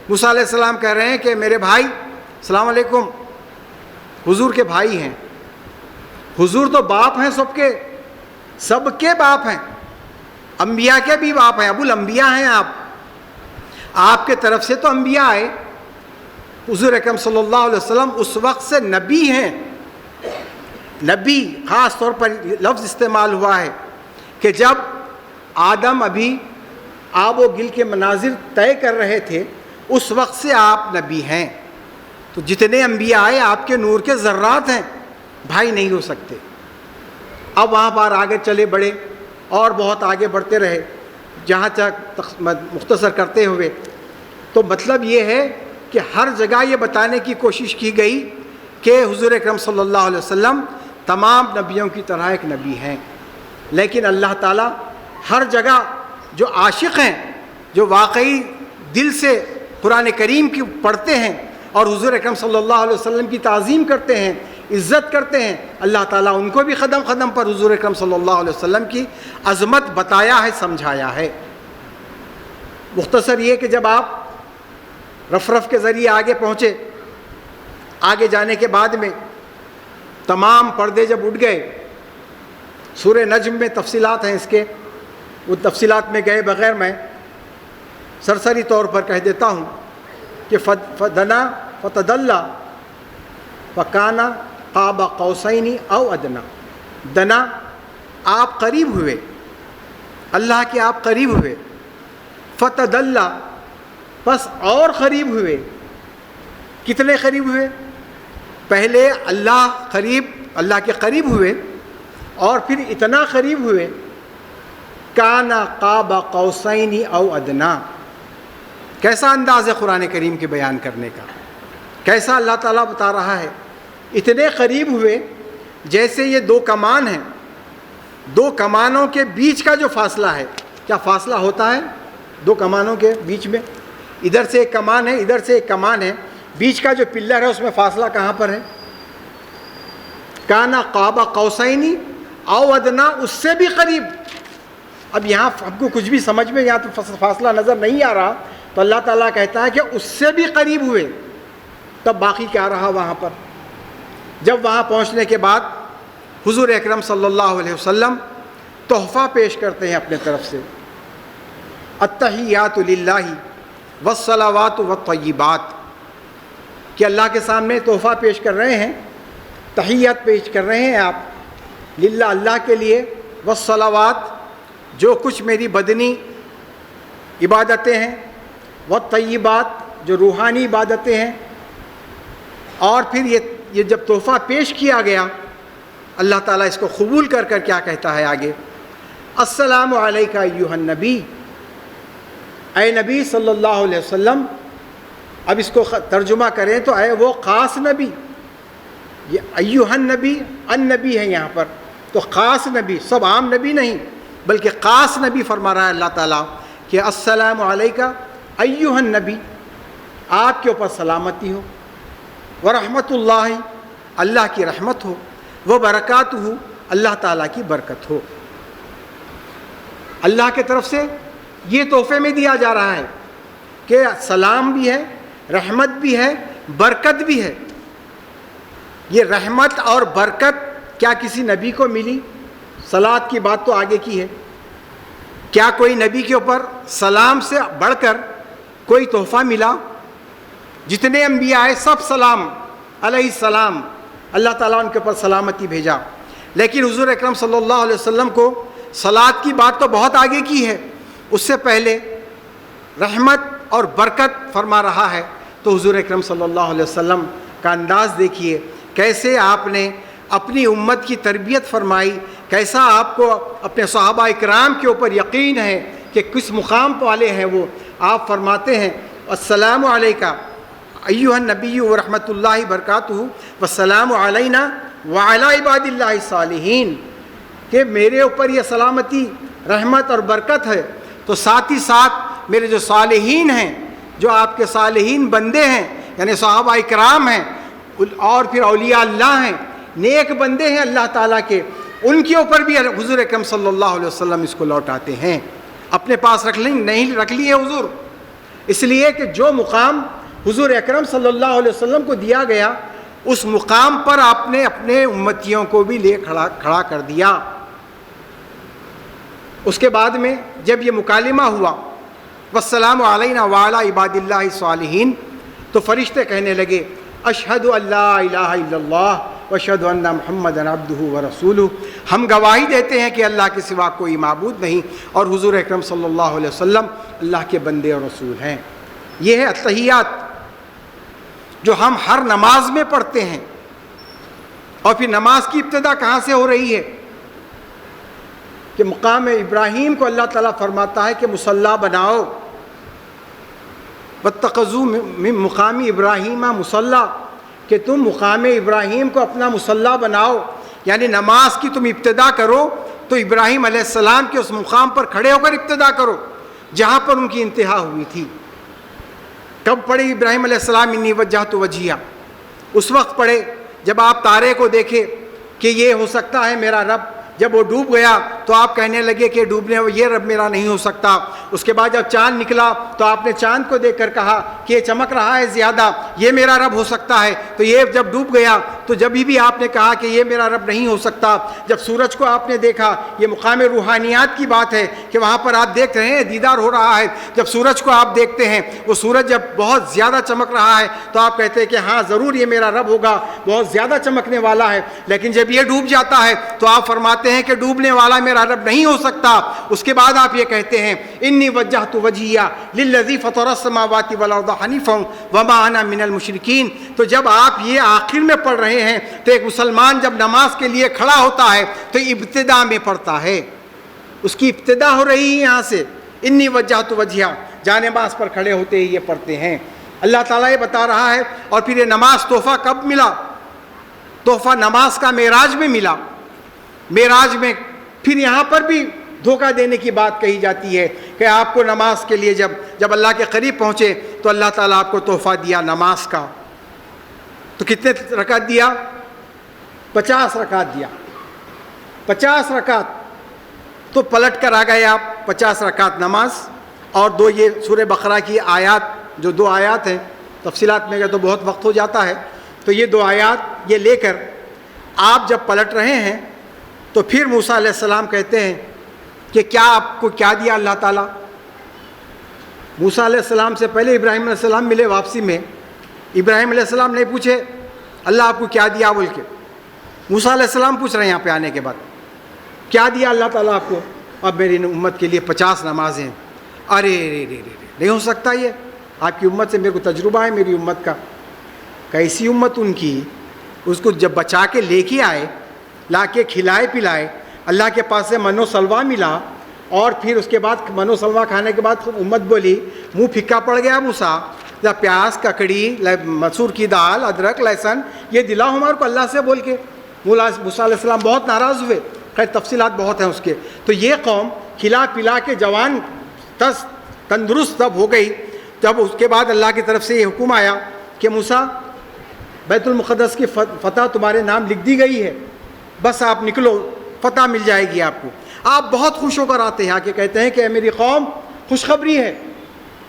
موسیٰ علیہ السلام کہہ رہے ہیں کہ میرے بھائی السلام علیکم، حضور کے بھائی ہیں۔ حضور تو باپ ہیں سب کے باپ ہیں، انبیاء کے بھی باپ ہیں، ابو الانبیاء ہیں آپ کے طرف سے تو انبیاء آئے۔ حضور اکرم صلی اللہ علیہ وسلم اس وقت سے نبی ہیں۔ نبی خاص طور پر لفظ استعمال ہوا ہے کہ جب آدم ابھی آب و گل کے مناظر طے کر رہے تھے، اس وقت سے آپ نبی ہیں۔ تو جتنے انبیاء آئے آپ کے نور کے ذرات ہیں، بھائی نہیں ہو سکتے۔ اب وہاں پر آگے چلے بڑھے اور بہت آگے بڑھتے رہے، جہاں تک مختصر کرتے ہوئے تو مطلب یہ ہے کہ ہر جگہ یہ بتانے کی کوشش کی گئی کہ حضور اکرم صلی اللہ علیہ وسلم تمام نبیوں کی طرح ایک نبی ہیں۔ لیکن اللہ تعالیٰ ہر جگہ جو عاشق ہیں، جو واقعی دل سے قرآن کریم کی پڑھتے ہیں اور حضور اکرم صلی اللہ علیہ وسلم کی تعظیم کرتے ہیں، عزت کرتے ہیں، اللہ تعالیٰ ان کو بھی قدم قدم پر حضور اکرم صلی اللہ علیہ وسلم کی عظمت بتایا ہے، سمجھایا ہے۔ مختصر یہ کہ جب آپ رف کے ذریعے آگے پہنچے، آگے جانے کے بعد میں تمام پردے جب اٹھ گئے، سورہ نجم میں تفصیلات ہیں اس کے، وہ تفصیلات میں گئے بغیر میں سرسری طور پر کہہ دیتا ہوں کہ فدنا فتدلا فکانا قاب قوسین او ادنا۔ دنا، آپ قریب ہوئے، اللہ کے آپ قریب ہوئے۔ فتدلا، بس اور قریب ہوئے۔ کتنے قریب ہوئے؟ پہلے اللہ کے قریب ہوئے اور پھر اتنا قریب ہوئے، کانا قاب قوسین او ادنا۔ کیسا انداز ہے قرآن کریم کے بیان کرنے کا، کیسا اللہ تعالیٰ بتا رہا ہے۔ اتنے قریب ہوئے جیسے یہ دو کمان ہیں، دو کمانوں کے بیچ کا جو فاصلہ ہے، کیا فاصلہ ہوتا ہے دو کمانوں کے بیچ میں؟ ادھر سے ایک کمان ہے، ادھر سے ایک کمان ہے، بیچ کا جو پلر ہے اس میں فاصلہ کہاں پر ہے؟ کانا قاب قوسین او ادنا، اس سے بھی قریب۔ اب یہاں ہم کو کچھ بھی سمجھ میں یہاں تو فاصلہ نظر نہیں آ رہا، تو اللہ تعالیٰ کہتا ہے کہ اس سے بھی قریب ہوئے۔ تب باقی کیا رہا وہاں پر؟ جب وہاں پہنچنے کے بعد حضور اکرم صلی اللہ علیہ وسلم تحفہ پیش کرتے ہیں اپنے طرف سے، التحیات للہ والصلوات والطیبات، کہ اللہ کے سامنے تحفہ پیش کر رہے ہیں، تحیات پیش کر رہے ہیں آپ للہ، اللہ کے لیے، والصلوات، جو کچھ میری بدنی عبادتیں ہیں، والطیبات، جو روحانی عبادتیں ہیں۔ اور پھر یہ جب تحفہ پیش کیا گیا، اللہ تعالیٰ اس کو قبول کر کیا کہتا ہے آگے؟ السلام علیکہ ایھا النبی، اے نبی صلی اللہ علیہ وسلم۔ اب اس کو ترجمہ کریں تو اے وہ خاص نبی، یہ ایھا النبی، النبی ہے یہاں پر، تو خاص نبی، سب عام نبی نہیں بلکہ خاص نبی فرما رہا ہے اللہ تعالیٰ کہ السلام علیکہ ایھا النبی، آپ کے اوپر سلامتی ہو، ورحمۃ اللہ، اللہ کی رحمت ہو، وبرکاتہ، اللہ تعالیٰ کی برکت ہو۔ اللہ کے طرف سے یہ تحفے میں دیا جا رہا ہے کہ سلام بھی ہے، رحمت بھی ہے، برکت بھی ہے۔ یہ رحمت اور برکت کیا کسی نبی کو ملی؟ صلوات کی بات تو آگے کی ہے۔ کیا کوئی نبی کے اوپر سلام سے بڑھ کر کوئی تحفہ ملا؟ جتنے انبیاء آئے سب سلام علیہ السلام، اللہ تعالیٰ ان کے اوپر سلامتی بھیجا، لیکن حضور اکرم صلی اللہ علیہ وسلم کو صلوات کی بات تو بہت آگے کی ہے، اس سے پہلے رحمت اور برکت فرما رہا ہے۔ تو حضور اکرم صلی اللہ علیہ وسلم کا انداز دیکھیے، کیسے آپ نے اپنی امت کی تربیت فرمائی، کیسا آپ کو اپنے صحابہ اکرام کے اوپر یقین ہے کہ کس مقام والے ہیں وہ۔ آپ فرماتے ہیں السلام علیکہ ایھا النبی ورحمۃ اللہ وبرکاتہ والسلام علینا وعلی عباد اللہ الصالحین، کہ میرے اوپر یہ سلامتی، رحمت اور برکت ہے، تو ساتھ ہی ساتھ میرے جو صالحین ہیں، جو آپ کے صالحین بندے ہیں، یعنی صحابہ اکرام ہیں، اور پھر اولیاء اللہ ہیں، نیک بندے ہیں اللہ تعالیٰ کے، ان کے اوپر بھی حضور اکرم صلی اللہ علیہ وسلم اس کو لوٹاتے ہیں۔ اپنے پاس نہیں رکھ لیے حضور، اس لیے کہ جو مقام حضور اکرم صلی اللہ علیہ وسلم کو دیا گیا، اس مقام پر آپ نے اپنے امتیوں کو بھی لے کھڑا کر دیا۔ اس کے بعد میں جب یہ مکالمہ ہوا والسلام علینا وعلی عباد اللہ الصالحین، تو فرشتے کہنے لگے اشہد ان لا الہ الا اللہ واشہد ان محمدا عبدہ ورسولہ، ہم گواہی دیتے ہیں کہ اللہ کے سوا کوئی معبود نہیں اور حضور اکرم صلی اللہ علیہ وسلم اللہ کے بندے اور رسول ہیں۔ یہ ہے التحیات جو ہم ہر نماز میں پڑھتے ہیں۔ اور پھر نماز کی ابتدا کہاں سے ہو رہی ہے؟ کہ مقام ابراہیم کو اللہ تعالیٰ فرماتا ہے کہ مصلی بناؤ، واتخذوا من مقام ابراہیم مصلی، کہ تم مقام ابراہیم کو اپنا مصلی بناؤ، یعنی نماز کی تم ابتدا کرو تو ابراہیم علیہ السلام کے اس مقام پر کھڑے ہو کر ابتدا کرو جہاں پر ان کی انتہا ہوئی تھی۔ کب پڑھے ابراہیم علیہ السلام انی وجہت وجہیہ؟ اس وقت پڑھے جب آپ تارے کو دیکھے کہ یہ ہو سکتا ہے میرا رب۔ جب وہ ڈوب گیا تو آپ کہنے لگے کہ ڈوبنے یہ رب میرا نہیں ہو سکتا۔ اس کے بعد جب چاند نکلا تو آپ نے چاند کو دیکھ کر کہا کہ یہ چمک رہا ہے زیادہ، یہ میرا رب ہو سکتا ہے۔ تو یہ جب ڈوب گیا تو جب بھی آپ نے کہا کہ یہ میرا رب نہیں ہو سکتا۔ جب سورج کو آپ نے دیکھا، یہ مقام روحانیات کی بات ہے کہ وہاں پر آپ دیکھ رہے ہیں دیدار ہو رہا ہے، جب سورج کو آپ دیکھتے ہیں، وہ سورج جب بہت زیادہ چمک رہا ہے تو آپ کہتے ہیں کہ ہاں ضرور یہ میرا رب ہوگا، بہت زیادہ چمکنے والا ہے۔ لیکن جب یہ ڈوب جاتا ہے تو آپ فرماتے ہیں کہ ڈوبنے والا میرا رب نہیں ہو سکتا۔ اس کے بعد آپ یہ کہتے ہیں انی وجہت وجہیہ للذی فطر السماوات والارض حنیفا وما انا من المشرکین۔ تو جب آپ یہ آخر میں پڑھ رہے ہیں تو ایک مسلمان جب نماز کے لیے کھڑا ہوتا ہے تو ابتدا میں پڑھتا ہے، اس کی ابتدا ہو رہی ہے یہاں سے، انی وجہت وجہیہ، جا نماز پر کھڑے ہوتے ہی یہ پڑھتے ہیں۔ اللہ تعالیٰ یہ بتا رہا ہے۔ اور پھر یہ نماز تحفہ کب ملا؟ تحفہ نماز کا معراج میں ملا۔ معراج میں پھر یہاں پر بھی دھوکہ دینے کی بات کہی جاتی ہے کہ آپ کو نماز کے لیے جب اللہ کے قریب پہنچے تو اللہ تعالیٰ آپ کو تحفہ دیا نماز کا۔ تو کتنے رکعت دیا؟ 50 رکعت دیا۔ 50 رکعت تو پلٹ کر آ گئے آپ، 50 رکعت نماز اور 2 یہ سورہ بقرہ کی آیات، جو 2 آیات ہیں، تفصیلات میں گئے تو بہت وقت ہو جاتا ہے، تو یہ 2 آیات یہ لے کر آپ جب پلٹ رہے ہیں تو پھر موسیٰ علیہ السلام کہتے ہیں کہ کیا آپ کو کیا دیا اللہ تعالیٰ؟ موسیٰ علیہ السلام سے پہلے ابراہیم علیہ السلام ملے واپسی میں، ابراہیم علیہ السلام نہیں پوچھے اللہ آپ کو کیا دیا بول کے، موسیٰ علیہ السلام پوچھ رہے ہیں یہاں پہ آنے کے بعد کیا دیا اللہ تعالیٰ آپ کو؟ اب میری امت کے لیے 50 نمازیں۔ ارے نہیں ہو سکتا، یہ آپ کی امت سے میرے کو تجربہ ہے، میری امت کا۔ کیسی امت ان کی؟ اس کو جب بچا کے لے کے آئے، لا کے کھلائے پلائے، اللہ کے پاس سے من و سلوا ملا، اور پھر اس کے بعد من و سلوا کھانے کے بعد امت بولی، منہ پھکا پڑ گیا موسیٰ، پیاز ککڑی مسور کی دال ادرک لہسن یہ دلا ہمارے کو اللہ سے بول کے۔ موسیٰ علیہ السلام بہت ناراض ہوئے، خیر تفصیلات بہت ہیں اس کے۔ تو یہ قوم کھلا پلا کے جوان تندرست تب ہو گئی، جب اس کے بعد اللہ کی طرف سے یہ حکم آیا کہ موسیٰ بیت المقدس کی فتح تمہارے نام لکھ دی گئی ہے، بس آپ نکلو، فتح مل جائے گی آپ کو۔ آپ بہت خوش ہو کر آتے ہیں، آ کے کہتے ہیں کہ اے میری قوم خوشخبری ہے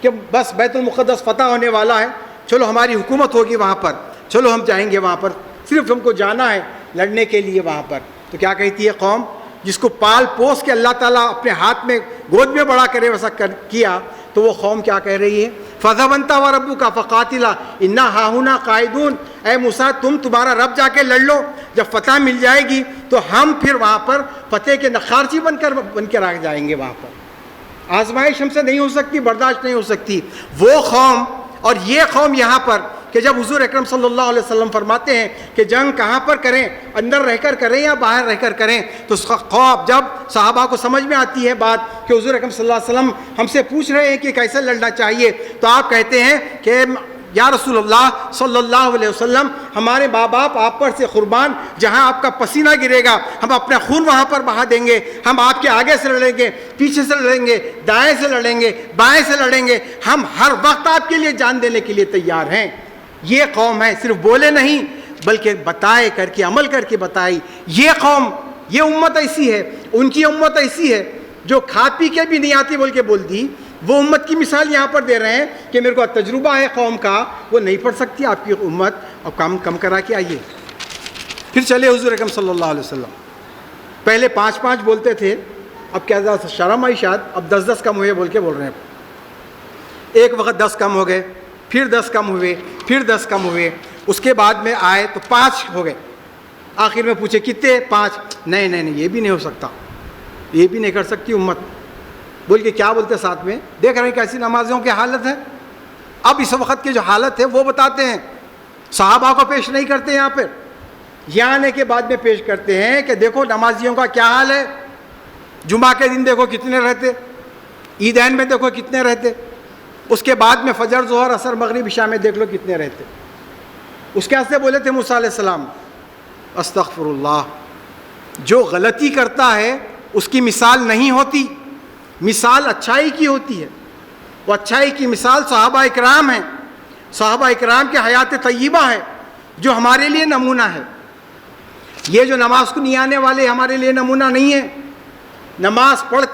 کہ بس بیت المقدس فتح ہونے والا ہے، چلو ہماری حکومت ہوگی وہاں پر، چلو ہم جائیں گے وہاں پر، صرف ہم کو جانا ہے لڑنے کے لیے وہاں پر. تو کیا کہتی ہے قوم جس کو پال پوس کے اللہ تعالیٰ اپنے ہاتھ میں گود میں بڑا کرے ویسا کیا، تو وہ قوم کیا کہہ رہی ہے؟ فَذَهَبْ أَنْتَ وَرَبُّكَ فَقَاتِلَا إِنَّا هَاهُنَا قَاعِدُونَ. اے موسیٰ تمہارا رب جا کے لڑ لو، جب فتح مل جائے گی تو ہم پھر وہاں پر فتح کے نخارچی بن کر آ جائیں گے. وہاں پر آزمائش ہم سے نہیں ہو سکتی، برداشت نہیں ہو سکتی. وہ قوم اور یہ قوم یہاں پر کہ جب حضور اکرم صلی اللہ علیہ وسلم فرماتے ہیں کہ جنگ کہاں پر کریں، اندر رہ کر کریں یا باہر رہ کر کریں، تو خواب جب صحابہ کو سمجھ میں آتی ہے بات کہ حضور اکرم صلی اللہ علیہ وسلم ہم سے پوچھ رہے ہیں کہ کیسے لڑنا چاہیے، تو آپ کہتے ہیں کہ یا رسول اللہ صلی اللہ علیہ وسلم، ہمارے ماں باپ آپ پر سے قربان، جہاں آپ کا پسینہ گرے گا ہم اپنا خون وہاں پر بہا دیں گے، ہم آپ کے آگے سے لڑیں گے، پیچھے سے لڑیں گے، دائیں سے لڑیں گے، بائیں سے لڑیں گے، ہم ہر وقت آپ کے لیے جان دینے کے لیے تیار ہیں. یہ قوم ہے، صرف بولے نہیں بلکہ بتائے کر کے، عمل کر کے بتائی. یہ قوم، یہ امت ایسی ہے، ان کی امت ایسی ہے جو کھا پی کے بھی نہیں آتی بول کے بول دی. وہ امت کی مثال یہاں پر دے رہے ہیں کہ میرے کو تجربہ ہے قوم کا، وہ نہیں پڑھ سکتی آپ کی امت، اور کم کرا کے آئیے. پھر چلے حضور اکرم صلی اللہ علیہ وسلم. پہلے 5 بولتے تھے، اب کیا شرم آئی شاید، اب 10 کم ہوئے بول کے بول رہے ہیں. ایک وقت 10 کم ہو گئے، پھر 10 کم ہوئے، پھر 10 کم ہوئے، اس کے بعد میں آئے تو 5 ہو گئے. آخر میں پوچھے کتنے؟ 5. نہیں یہ بھی نہیں ہو سکتا، یہ بھی نہیں کر سکتی امت بول کے کیا بولتے ساتھ میں؟ دیکھ رہے ہیں کیسی نمازیوں کی حالت ہے. اب اس وقت کی جو حالت ہے وہ بتاتے ہیں، صحابہ کو پیش نہیں کرتے یہاں پہ، یہاں آنے کے بعد میں پیش کرتے ہیں کہ دیکھو نمازیوں کا کیا حال ہے. جمعہ کے دن دیکھو کتنے رہتے، عیدین میں دیکھو کتنے رہتے، اس کے بعد میں فجر ظہر عصر مغرب عشاء میں دیکھ لو کتنے رہتے. اس کے ہاستے بولے تھے موسیٰ علیہ السلام استغفر اللہ، جو غلطی کرتا ہے اس کی مثال نہیں ہوتی، مثال اچھائی کی ہوتی ہے. وہ اچھائی کی مثال صحابہ اکرام ہیں، صحابہ اکرام کے حیات طیبہ ہے جو ہمارے لیے نمونہ ہے. یہ جو نماز کو نہیں آنے والے ہمارے لیے نمونہ نہیں ہے. نماز پڑھ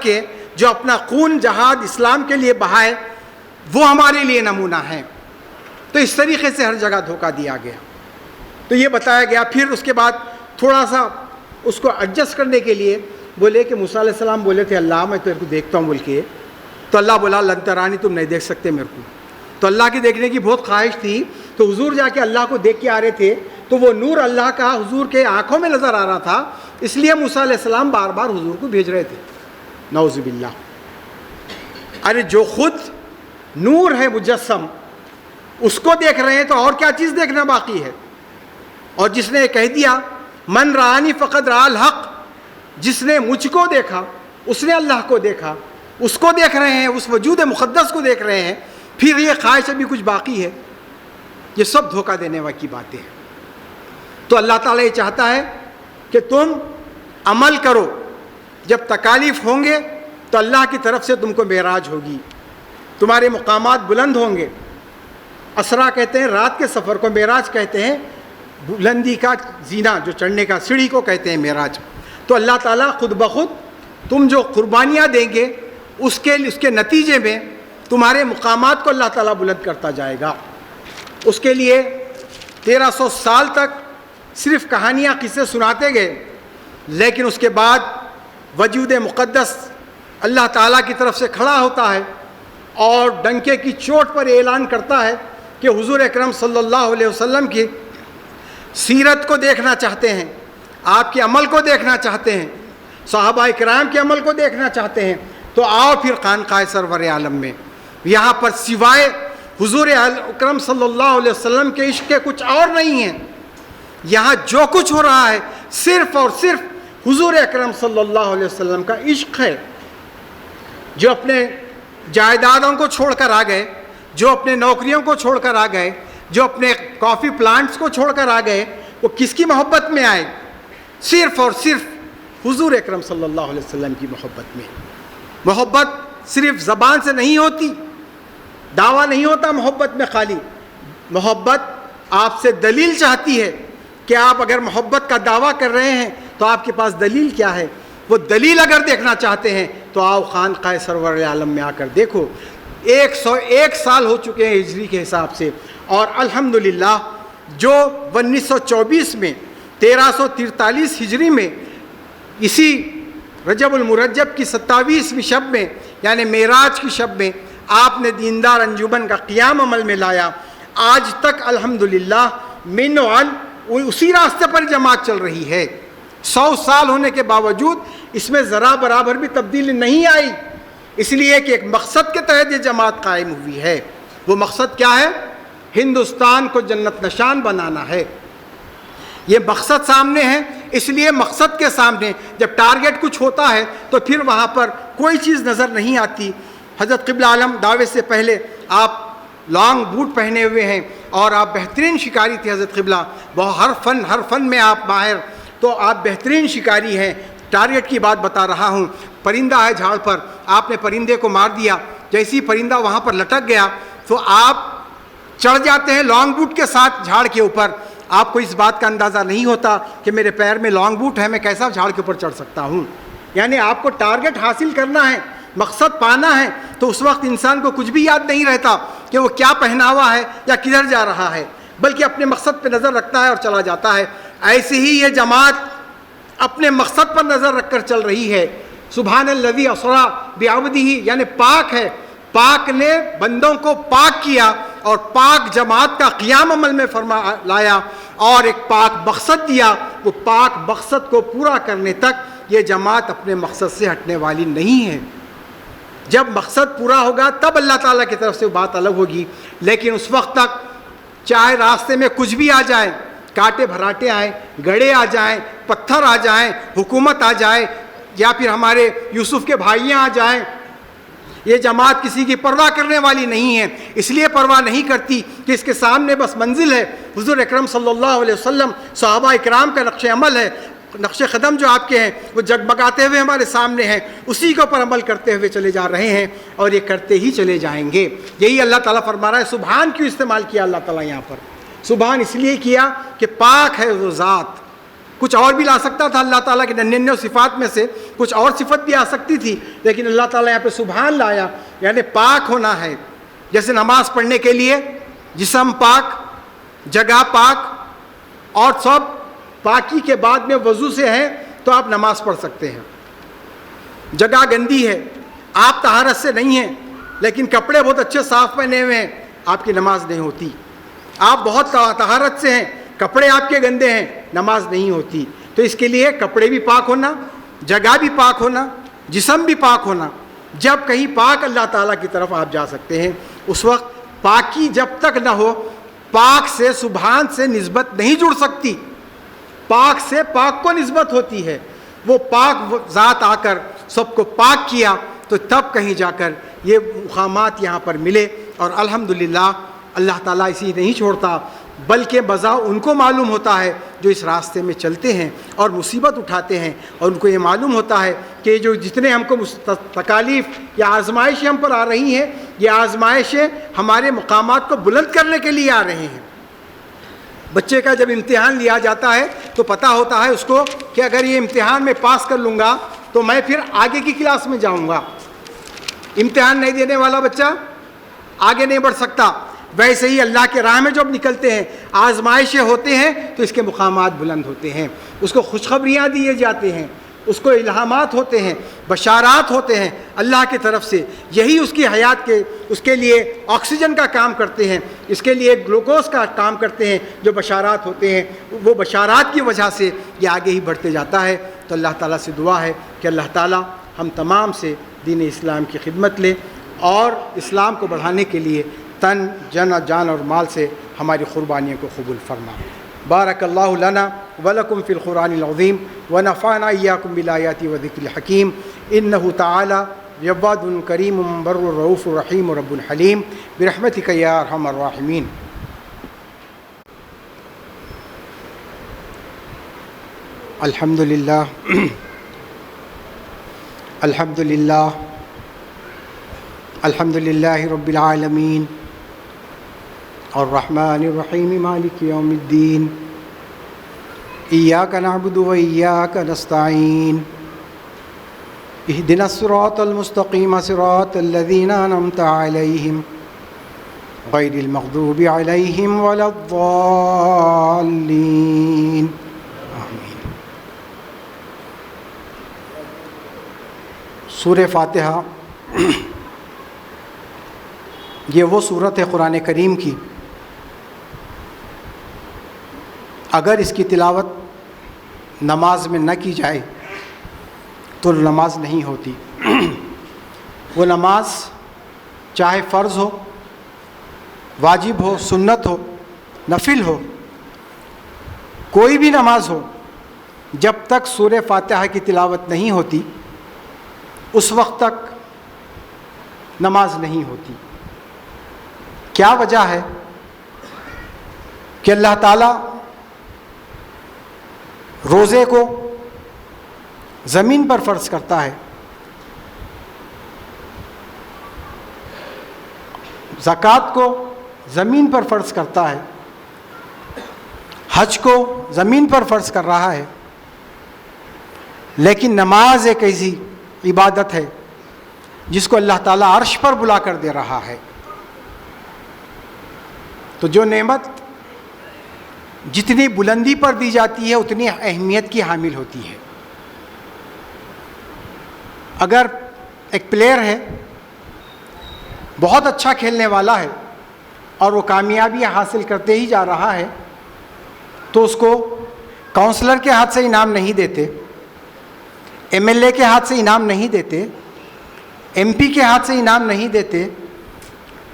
کے جو اپنا خون جہاد اسلام کے لیے بہائے وہ ہمارے لیے نمونہ ہے. تو اس طریقے سے ہر جگہ دھوکہ دیا گیا. تو یہ بتایا گیا. پھر اس کے بعد تھوڑا سا اس کو ایڈجسٹ کرنے کے لیے بولے کہ موسیٰ علیہ السلام بولے تھے اللہ میں تیرے کو دیکھتا ہوں بول کے، تو اللہ بولا لن ترانی، تم نہیں دیکھ سکتے میرے کو. تو اللہ کی دیکھنے کی بہت خواہش تھی، تو حضور جا کے اللہ کو دیکھ کے آ رہے تھے، تو وہ نور اللہ کا حضور کے آنکھوں میں نظر آ رہا تھا، اس لیے موسیٰ علیہ السلام بار بار حضور کو بھیج رہے تھے. نعوذ باللہ. ارے جو خود نور ہے مجسم، اس کو دیکھ رہے ہیں تو اور کیا چیز دیکھنا باقی ہے. اور جس نے کہہ دیا من رآنی فقد رأى الحق، جس نے مجھ کو دیکھا اس نے اللہ کو دیکھا، اس کو دیکھ رہے ہیں، اس وجود مقدس کو دیکھ رہے ہیں. پھر یہ خواہش ابھی کچھ باقی ہے. یہ سب دھوکہ دینے والی باتیں ہیں. تو اللہ تعالیٰ یہ چاہتا ہے کہ تم عمل کرو. جب تکالیف ہوں گے تو اللہ کی طرف سے تم کو معراج ہوگی، تمہارے مقامات بلند ہوں گے. اسرا کہتے ہیں رات کے سفر کو، معراج کہتے ہیں بلندی کا زینہ، جو چڑھنے کا سیڑھی کو کہتے ہیں معراج. تو اللہ تعالیٰ خود بخود تم جو قربانیاں دیں گے اس کے نتیجے میں تمہارے مقامات کو اللہ تعالیٰ بلند کرتا جائے گا. اس کے لیے 1300 سال تک صرف کہانیاں قصے سناتے گئے، لیکن اس کے بعد وجود مقدس اللہ تعالیٰ کی طرف سے کھڑا ہوتا ہے اور ڈنکے کی چوٹ پر اعلان کرتا ہے کہ حضور اکرم صلی اللہ علیہ وسلم کی سیرت کو دیکھنا چاہتے ہیں، آپ کے عمل کو دیکھنا چاہتے ہیں، صحابہ اکرام کے عمل کو دیکھنا چاہتے ہیں، تو آؤ پھر خانقاہ سرور عالم میں. یہاں پر سوائے حضور اکرم صلی اللہ علیہ وسلم کے عشق کے کچھ اور نہیں ہے. یہاں جو کچھ ہو رہا ہے صرف اور صرف حضور اکرم صلی اللہ علیہ وسلم کا عشق ہے. جو اپنے جائیدادوں کو چھوڑ کر آ گئے، جو اپنے نوکریوں کو چھوڑ کر آ گئے، جو اپنے کافی پلانٹس کو چھوڑ کر آ گئے، وہ کس کی محبت میں آئے؟ صرف اور صرف حضور اکرم صلی اللہ علیہ وسلم کی محبت میں. محبت صرف زبان سے نہیں ہوتی، دعویٰ نہیں ہوتا محبت میں خالی. محبت آپ سے دلیل چاہتی ہے کہ آپ اگر محبت کا دعویٰ کر رہے ہیں تو آپ کے پاس دلیل کیا ہے. وہ دلیل اگر دیکھنا چاہتے ہیں تو آؤ خانقاہ سرور عالم میں آ کر دیکھو. 101 سال ہو چکے ہیں ہجری کے حساب سے, اور الحمدللہ جو 1924 میں 1343 ہجری میں اسی رجب المرجب کی 27ویں شب میں یعنی معراج کی شب میں آپ نے دیندار انجمن کا قیام عمل میں لایا, آج تک الحمدللہ من وعن اسی راستے پر جماعت چل رہی ہے. 100 سال ہونے کے باوجود اس میں ذرا برابر بھی تبدیلی نہیں آئی, اس لیے کہ ایک مقصد کے تحت یہ جماعت قائم ہوئی ہے. وہ مقصد کیا ہے؟ ہندوستان کو جنت نشان بنانا ہے. یہ مقصد سامنے ہے, اس لیے مقصد کے سامنے جب ٹارگٹ کچھ ہوتا ہے تو پھر وہاں پر کوئی چیز نظر نہیں آتی. حضرت قبلہ عالم دعوے سے پہلے آپ لانگ بوٹ پہنے ہوئے ہیں اور آپ بہترین شکاری تھے. حضرت قبلہ ہر فن میں آپ ماہر, تو آپ بہترین شکاری ہیں. ٹارگٹ کی بات بتا رہا ہوں, پرندہ ہے جھاڑ پر, آپ نے پرندے کو مار دیا, جیسی پرندہ وہاں پر لٹک گیا تو آپ چڑھ جاتے ہیں لانگ بوٹ کے ساتھ جھاڑ کے اوپر. آپ کو اس بات کا اندازہ نہیں ہوتا کہ میرے پیر میں لانگ بوٹ ہے, میں کیسا جھاڑ کے اوپر چڑھ سکتا ہوں. یعنی آپ کو ٹارگٹ حاصل کرنا ہے, مقصد پانا ہے, تو اس وقت انسان کو کچھ بھی یاد نہیں رہتا کہ وہ کیا پہنا ہوا ہے یا کدھر جا رہا ہے, بلکہ اپنے مقصد پہ نظر رکھتا ہے اور چلا جاتا ہے. ایسے ہی یہ جماعت اپنے مقصد پر نظر رکھ کر چل رہی ہے. سبحان الذی اسری بعبدہ یعنی پاک ہے, پاک نے بندوں کو پاک کیا اور پاک جماعت کا قیام عمل میں فرما لایا اور ایک پاک مقصد دیا. وہ پاک مقصد کو پورا کرنے تک یہ جماعت اپنے مقصد سے ہٹنے والی نہیں ہے. جب مقصد پورا ہوگا تب اللہ تعالیٰ کی طرف سے بات الگ ہوگی, لیکن اس وقت تک چاہے راستے میں کچھ بھی آ جائے, کانٹے بھراٹے آئیں, گڑھے آ جائیں, پتھر آ جائیں, حکومت آ جائے, یا پھر ہمارے یوسف کے بھائیاں آ جائیں, یہ جماعت کسی کی پرواہ کرنے والی نہیں ہے. اس لیے پرواہ نہیں کرتی کہ اس کے سامنے بس منزل ہے. حضور اکرم صلی اللہ علیہ وسلم, صحابہ اکرام کا نقش عمل ہے, نقش قدم جو آپ کے ہیں وہ جگمگاتے ہوئے ہمارے سامنے ہیں, اسی کے اوپر عمل کرتے ہوئے چلے جا رہے ہیں اور یہ کرتے ہی چلے جائیں گے. یہی اللہ تعالیٰ فرما رہا ہے. سبحان کیوں استعمال کیا اللہ تعالیٰ یہاں پر؟ سبحان اس لیے کیا کہ پاک ہے وہ ذات. کچھ اور بھی لا سکتا تھا اللہ تعالیٰ کے 99 صفات میں سے, کچھ اور صفت بھی آ سکتی تھی, لیکن اللہ تعالیٰ یہاں پہ سبحان لایا, یعنی پاک ہونا ہے. جیسے نماز پڑھنے کے لیے جسم پاک, جگہ پاک, اور سب پاکی کے بعد میں وضو سے ہے تو آپ نماز پڑھ سکتے ہیں. جگہ گندی ہے, آپ طہارت سے نہیں ہیں, لیکن کپڑے بہت اچھے صاف پہنے ہوئے ہیں, آپ کی نماز نہیں ہوتی. آپ بہت طہارت سے ہیں, کپڑے آپ کے گندے ہیں, نماز نہیں ہوتی. تو اس کے لیے کپڑے بھی پاک ہونا, جگہ بھی پاک ہونا, جسم بھی پاک ہونا. جب کہیں پاک اللہ تعالیٰ کی طرف آپ جا سکتے ہیں, اس وقت پاکی جب تک نہ ہو پاک سے سبحان سے نسبت نہیں جڑ سکتی. پاک سے پاک کو نسبت ہوتی ہے. وہ پاک ذات آ کر سب کو پاک کیا تو تب کہیں جا کر یہ مقامات یہاں پر ملے. اور الحمدللہ اللہ تعالیٰ اسی نہیں چھوڑتا, بلکہ بذا ان کو معلوم ہوتا ہے جو اس راستے میں چلتے ہیں اور مصیبت اٹھاتے ہیں, اور ان کو یہ معلوم ہوتا ہے کہ جو جتنے ہم کو تکالیف یا آزمائشیں ہم پر آ رہی ہیں, یہ آزمائشیں ہمارے مقامات کو بلند کرنے کے لیے آ رہے ہیں. بچے کا جب امتحان لیا جاتا ہے تو پتہ ہوتا ہے اس کو کہ اگر یہ امتحان میں پاس کر لوں گا تو میں پھر آگے کی کلاس میں جاؤں گا. امتحان نہیں دینے والا بچہ آگے نہیں بڑھ سکتا. ویسے ہی اللہ کے راہ میں جب نکلتے ہیں, آزمائشیں ہوتے ہیں تو اس کے مقامات بلند ہوتے ہیں, اس کو خوشخبریاں دیے جاتے ہیں, اس کو الہامات ہوتے ہیں, بشارات ہوتے ہیں اللہ کی طرف سے. یہی اس کی حیات کے, اس کے لیے آکسیجن کا کام کرتے ہیں, اس کے لیے گلوکوز کا کام کرتے ہیں. جو بشارات ہوتے ہیں وہ بشارات کی وجہ سے یہ آگے ہی بڑھتے جاتا ہے. تو اللہ تعالیٰ سے دعا ہے کہ اللہ تعالیٰ ہم تمام سے دین اسلام کی خدمت لے اور اسلام کو بڑھانے کے لیے تن جان اور مال سے ہماری قربانیوں کو قبول فرما. بارک اللہ لنا ولکم فی القرآن العظیم ونفعنا ایاکم بالآیات وذکر الحکیم. انہ تعالی جواد کریم بر رؤوف رحیم رب حلیم برحمتک یا ارحم الراحمین. الحمدللہ الحمدللہ الحمدللہ رب العالمین الرحمن الرحیم مالک یوم الدین. ایاک نعبد و ایاک نستعین اهدنا الصراط المستقيم صراط الذين أنعمت عليهم غير المغضوب عليهم ولا الضالين آمین۔ سورہ فاتحہ یہ وہ سورت ہے قرآن کریم کی، اگر اس کی تلاوت نماز میں نہ کی جائے تو نماز نہیں ہوتی۔ وہ نماز چاہے فرض ہو، واجب ہو، سنت ہو، نفل ہو، کوئی بھی نماز ہو، جب تک سورہ فاتحہ کی تلاوت نہیں ہوتی اس وقت تک نماز نہیں ہوتی۔ کیا وجہ ہے کہ اللہ تعالیٰ روزے کو زمین پر فرض کرتا ہے، زکوٰۃ کو زمین پر فرض کرتا ہے، حج کو زمین پر فرض کر رہا ہے، لیکن نماز ایک ایسی عبادت ہے جس کو اللہ تعالیٰ عرش پر بلا کر دے رہا ہے۔ تو جو نعمت جتنی بلندی پر دی جاتی ہے اتنی اہمیت کی حامل ہوتی ہے۔ اگر ایک پلیئر ہے، بہت اچھا کھیلنے والا ہے اور وہ کامیابی حاصل کرتے ہی جا رہا ہے تو اس کو کونسلر کے ہاتھ سے انعام نہیں دیتے، MLA کے ہاتھ سے انعام نہیں دیتے، MP کے ہاتھ سے انعام نہیں دیتے،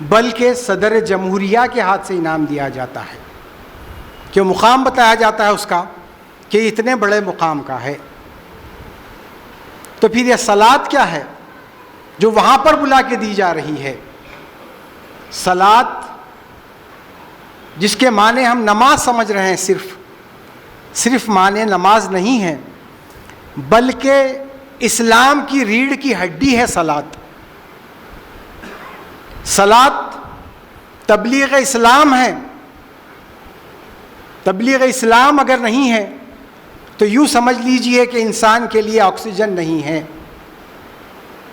بلکہ صدر جمہوریہ کے ہاتھ سے انعام دیا جاتا ہے، کہ مقام بتایا جاتا ہے اس کا کہ اتنے بڑے مقام کا ہے۔ تو پھر یہ صلاۃ کیا ہے جو وہاں پر بلا کے دی جا رہی ہے؟ صلاۃ جس کے معنی ہم نماز سمجھ رہے ہیں، صرف معنی نماز نہیں ہے، بلکہ اسلام کی ریڑھ کی ہڈی ہے صلاۃ۔ صلاۃ تبلیغ اسلام ہے۔ تبلیغ اسلام اگر نہیں ہے تو یوں سمجھ لیجئے کہ انسان کے لیے آکسیجن نہیں ہے۔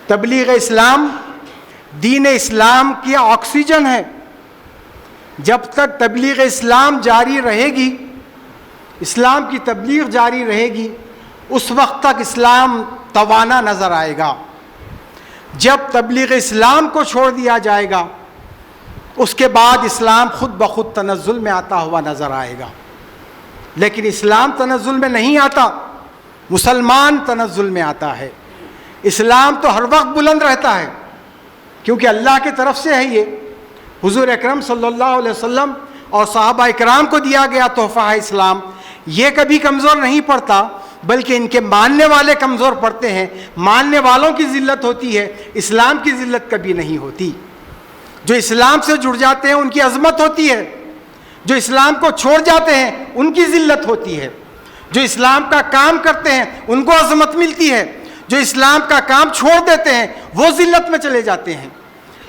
تبلیغ اسلام دین اسلام کی آکسیجن ہے۔ جب تک تبلیغ اسلام جاری رہے گی، اسلام کی تبلیغ جاری رہے گی، اس وقت تک اسلام توانا نظر آئے گا۔ جب تبلیغ اسلام کو چھوڑ دیا جائے گا اس کے بعد اسلام خود بخود تنزل میں آتا ہوا نظر آئے گا۔ لیکن اسلام تنزل میں نہیں آتا، مسلمان تنزل میں آتا ہے۔ اسلام تو ہر وقت بلند رہتا ہے کیونکہ اللہ کی طرف سے ہے۔ یہ حضور اکرم صلی اللہ علیہ وسلم اور صحابہ اکرام کو دیا گیا تحفہ ہے اسلام، یہ کبھی کمزور نہیں پڑتا، بلکہ ان کے ماننے والے کمزور پڑتے ہیں۔ ماننے والوں کی ذلت ہوتی ہے، اسلام کی ذلت کبھی نہیں ہوتی۔ جو اسلام سے جڑ جاتے ہیں ان کی عظمت ہوتی ہے، جو اسلام کو چھوڑ جاتے ہیں ان کی ذلت ہوتی ہے۔ جو اسلام کا کام کرتے ہیں ان کو عظمت ملتی ہے، جو اسلام کا کام چھوڑ دیتے ہیں وہ ذلت میں چلے جاتے ہیں۔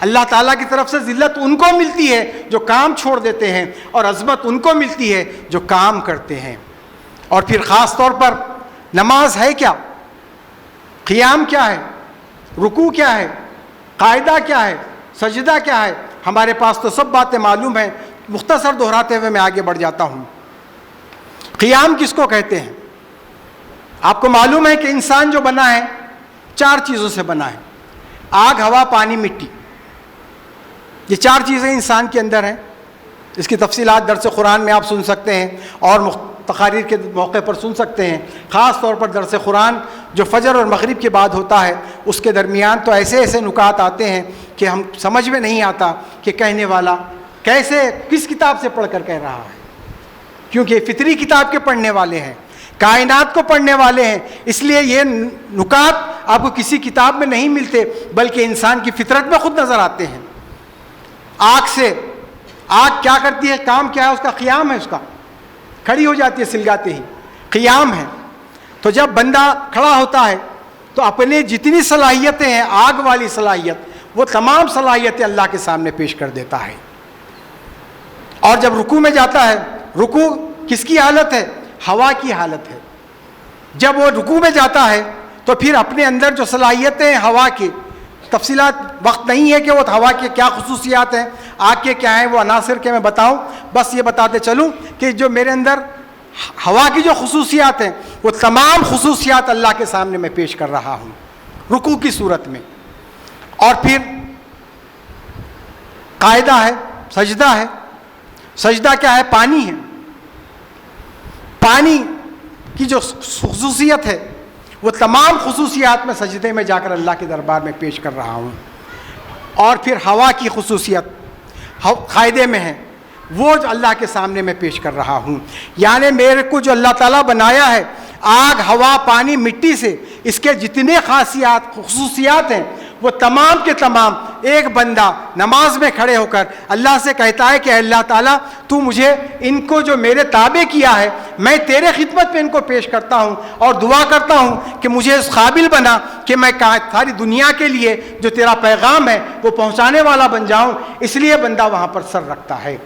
اللہ تعالیٰ کی طرف سے ذلت ان کو ملتی ہے جو کام چھوڑ دیتے ہیں، اور عظمت ان کو ملتی ہے جو کام کرتے ہیں۔ اور پھر خاص طور پر نماز ہے کیا؟ قیام کیا ہے؟ رکوع کیا ہے؟ قاعدہ کیا ہے؟ سجدہ کیا ہے؟ ہمارے پاس تو سب باتیں معلوم ہیں، مختصر دہراتے ہوئے میں آگے بڑھ جاتا ہوں۔ قیام کس کو کہتے ہیں؟ آپ کو معلوم ہے کہ انسان جو بنا ہے 4 چیزوں سے بنا ہے: آگ، ہوا، پانی، مٹی۔ یہ 4 چیزیں انسان کے اندر ہیں۔ اس کی تفصیلات درس قرآن میں آپ سن سکتے ہیں اور تقاریر کے موقع پر سن سکتے ہیں۔ خاص طور پر درس قرآن جو فجر اور مغرب کے بعد ہوتا ہے، اس کے درمیان تو ایسے ایسے نکات آتے ہیں کہ ہم سمجھ میں نہیں آتا کہ کہنے والا کیسے، کس کتاب سے پڑھ کر کہہ رہا ہے، کیونکہ فطری کتاب کے پڑھنے والے ہیں، کائنات کو پڑھنے والے ہیں، اس لیے یہ نکات آپ کو کسی کتاب میں نہیں ملتے بلکہ انسان کی فطرت میں خود نظر آتے ہیں۔ آگ کیا کرتی ہے؟ کام کیا ہے اس کا؟ قیام ہے اس کا، کھڑی ہو جاتی ہے سلگاتے ہی، قیام ہے۔ تو جب بندہ کھڑا ہوتا ہے تو اپنے جتنی صلاحیتیں ہیں، آگ والی صلاحیت، وہ تمام صلاحیتیں اللہ کے سامنے پیش کر دیتا ہے۔ اور جب رکوع میں جاتا ہے، رکوع کس کی حالت ہے؟ ہوا کی حالت ہے۔ جب وہ رکوع میں جاتا ہے تو تو پھر اپنے اندر جو صلاحیتیں ہوا کی تفصیلات وقت نہیں ہے کہ وہ ہوا کے کیا خصوصیات ہیں، آگ کے کیا ہیں، وہ عناصر کے میں بتاؤں، بس یہ بتاتے چلوں کہ جو میرے اندر ہوا کی جو خصوصیات ہیں وہ تمام خصوصیات اللہ کے سامنے میں پیش کر رہا ہوں رکوع کی صورت میں. اور پھر قاعدہ ہے، سجدہ ہے. سجدہ کیا ہے؟ پانی ہے. پانی کی جو خصوصیت ہے وہ تمام خصوصیات میں سجدے میں جا کر اللہ کے دربار میں پیش کر رہا ہوں. اور پھر ہوا کی خصوصیت قاعدے میں ہے، وہ جو اللہ کے سامنے میں پیش کر رہا ہوں. یعنی میرے کو جو اللہ تعالیٰ بنایا ہے آگ، ہوا، پانی، مٹی سے، اس کے جتنے خصوصیات ہیں وہ تمام کے تمام ایک بندہ نماز میں کھڑے ہو کر اللہ سے کہتا ہے کہ اللہ تعالیٰ تو مجھے ان کو جو میرے تابع کیا ہے میں تیرے خدمت میں ان کو پیش کرتا ہوں اور دعا کرتا ہوں کہ مجھے اس قابل بنا کہ میں ساری دنیا کے لیے جو تیرا پیغام ہے وہ پہنچانے والا بن جاؤں. اس لیے بندہ وہاں پر سر رکھتا ہے.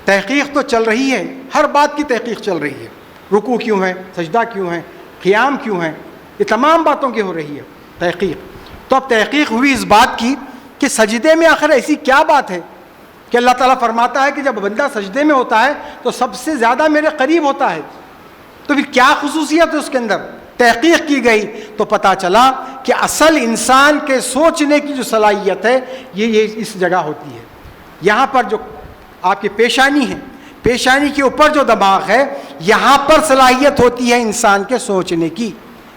تحقیق تو چل رہی ہے، ہر بات کی تحقیق چل رہی ہے. رکوع کیوں ہے، سجدہ کیوں ہے، قیام کیوں ہے، یہ تمام باتوں کی ہو رہی ہے تحقیق. تو اب تحقیق ہوئی اس بات کی کہ سجدے میں آخر ایسی کیا بات ہے کہ اللہ تعالیٰ فرماتا ہے کہ جب بندہ سجدے میں ہوتا ہے تو سب سے زیادہ میرے قریب ہوتا ہے. تو پھر کیا خصوصیت ہے اس کے اندر؟ تحقیق کی گئی تو پتہ چلا کہ اصل انسان کے سوچنے کی جو صلاحیت ہے یہ اس جگہ ہوتی ہے. یہاں پر جو آپ کی پیشانی ہے، پیشانی کے اوپر جو دماغ ہے، یہاں پر صلاحیت ہوتی ہے انسان کے سوچنے کی،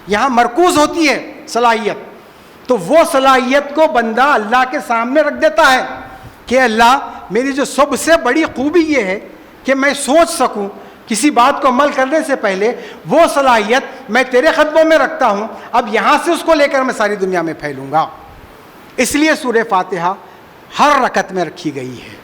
یہاں مرکوز ہوتی ہے صلاحیت. تو وہ صلاحیت کو بندہ اللہ کے سامنے رکھ دیتا ہے کہ اللہ میری جو سب سے بڑی خوبی یہ ہے کہ میں سوچ سکوں کسی بات کو عمل کرنے سے پہلے، وہ صلاحیت میں تیرے قدموں میں رکھتا ہوں. اب یہاں سے اس کو لے کر میں ساری دنیا میں پھیلوں گا. اس لیے سورہ فاتحہ ہر رکعت میں رکھی گئی ہے،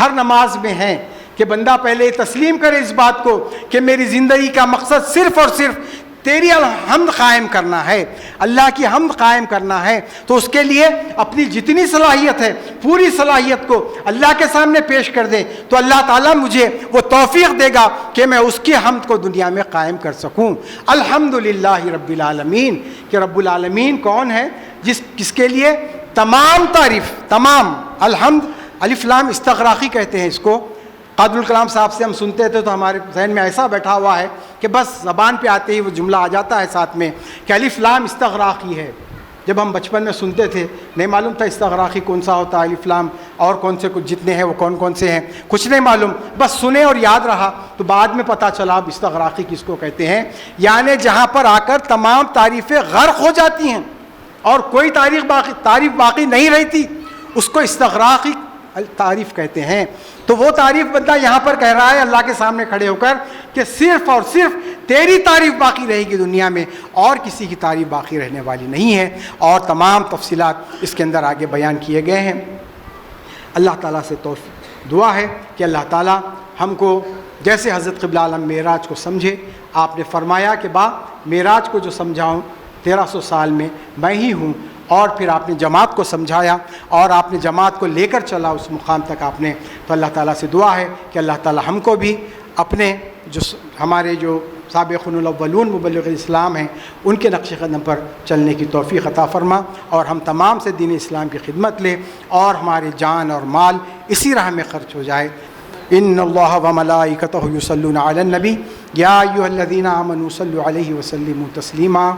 ہر نماز میں ہے کہ بندہ پہلے تسلیم کرے اس بات کو کہ میری زندگی کا مقصد صرف اور صرف تیری حمد قائم کرنا ہے، اللہ کی حمد قائم کرنا ہے. تو اس کے لیے اپنی جتنی صلاحیت ہے پوری صلاحیت کو اللہ کے سامنے پیش کر دے تو اللہ تعالیٰ مجھے وہ توفیق دے گا کہ میں اس کی حمد کو دنیا میں قائم کر سکوں. الحمدللہ رب العالمین، کہ رب العالمین کون ہے؟ جس کے لیے تمام تعریف، تمام الحمد، الف لام استغراقی کہتے ہیں اس کو. قادر الکلام صاحب سے ہم سنتے تھے تو ہمارے ذہن میں ایسا بیٹھا ہوا ہے کہ بس زبان پہ آتے ہی وہ جملہ آ جاتا ہے ساتھ میں کہ الف لام استغراقی ہے. جب ہم بچپن میں سنتے تھے نہیں معلوم تھا استغراقی کون سا ہوتا ہے، الف لام اور کون سے کچھ جتنے ہیں وہ کون کون سے ہیں کچھ نہیں معلوم، بس سنے اور یاد رہا. تو بعد میں پتہ چلا اب استغراقی کس کو کہتے ہیں، یعنی جہاں پر آ کر تمام تعریفیں غرق ہو جاتی ہیں اور کوئی تعریف باقی نہیں رہتی، اس کو استغراقی تعریف کہتے ہیں. تو وہ تعریف بندہ یہاں پر کہہ رہا ہے اللہ کے سامنے کھڑے ہو کر کہ صرف اور صرف تیری تعریف باقی رہے گی دنیا میں، اور کسی کی تعریف باقی رہنے والی نہیں ہے. اور تمام تفصیلات اس کے اندر آگے بیان کیے گئے ہیں. اللہ تعالیٰ سے دعا ہے کہ اللہ تعالیٰ ہم کو جیسے حضرت قبلہ عالم معراج کو سمجھے، آپ نے فرمایا کہ معراج کو جو سمجھاؤں 1300 سال میں میں ہی ہوں، اور پھر آپ نے جماعت کو سمجھایا اور آپ نے جماعت کو لے کر چلا اس مقام تک آپ نے. تو اللہ تعالیٰ سے دعا ہے کہ اللہ تعالیٰ ہم کو بھی اپنے ہمارے جو سابقون الاولون مبلغ اسلام ہیں ان کے نقش قدم پر چلنے کی توفیق عطا فرما، اور ہم تمام سے دین اسلام کی خدمت لے اور ہماری جان اور مال اسی راہ میں خرچ ہو جائے. ان اللہ وملائکتہ یصلون علی النبی یا ایھا الذین آمنوا صلوا علیہ وسلموا تسلیما.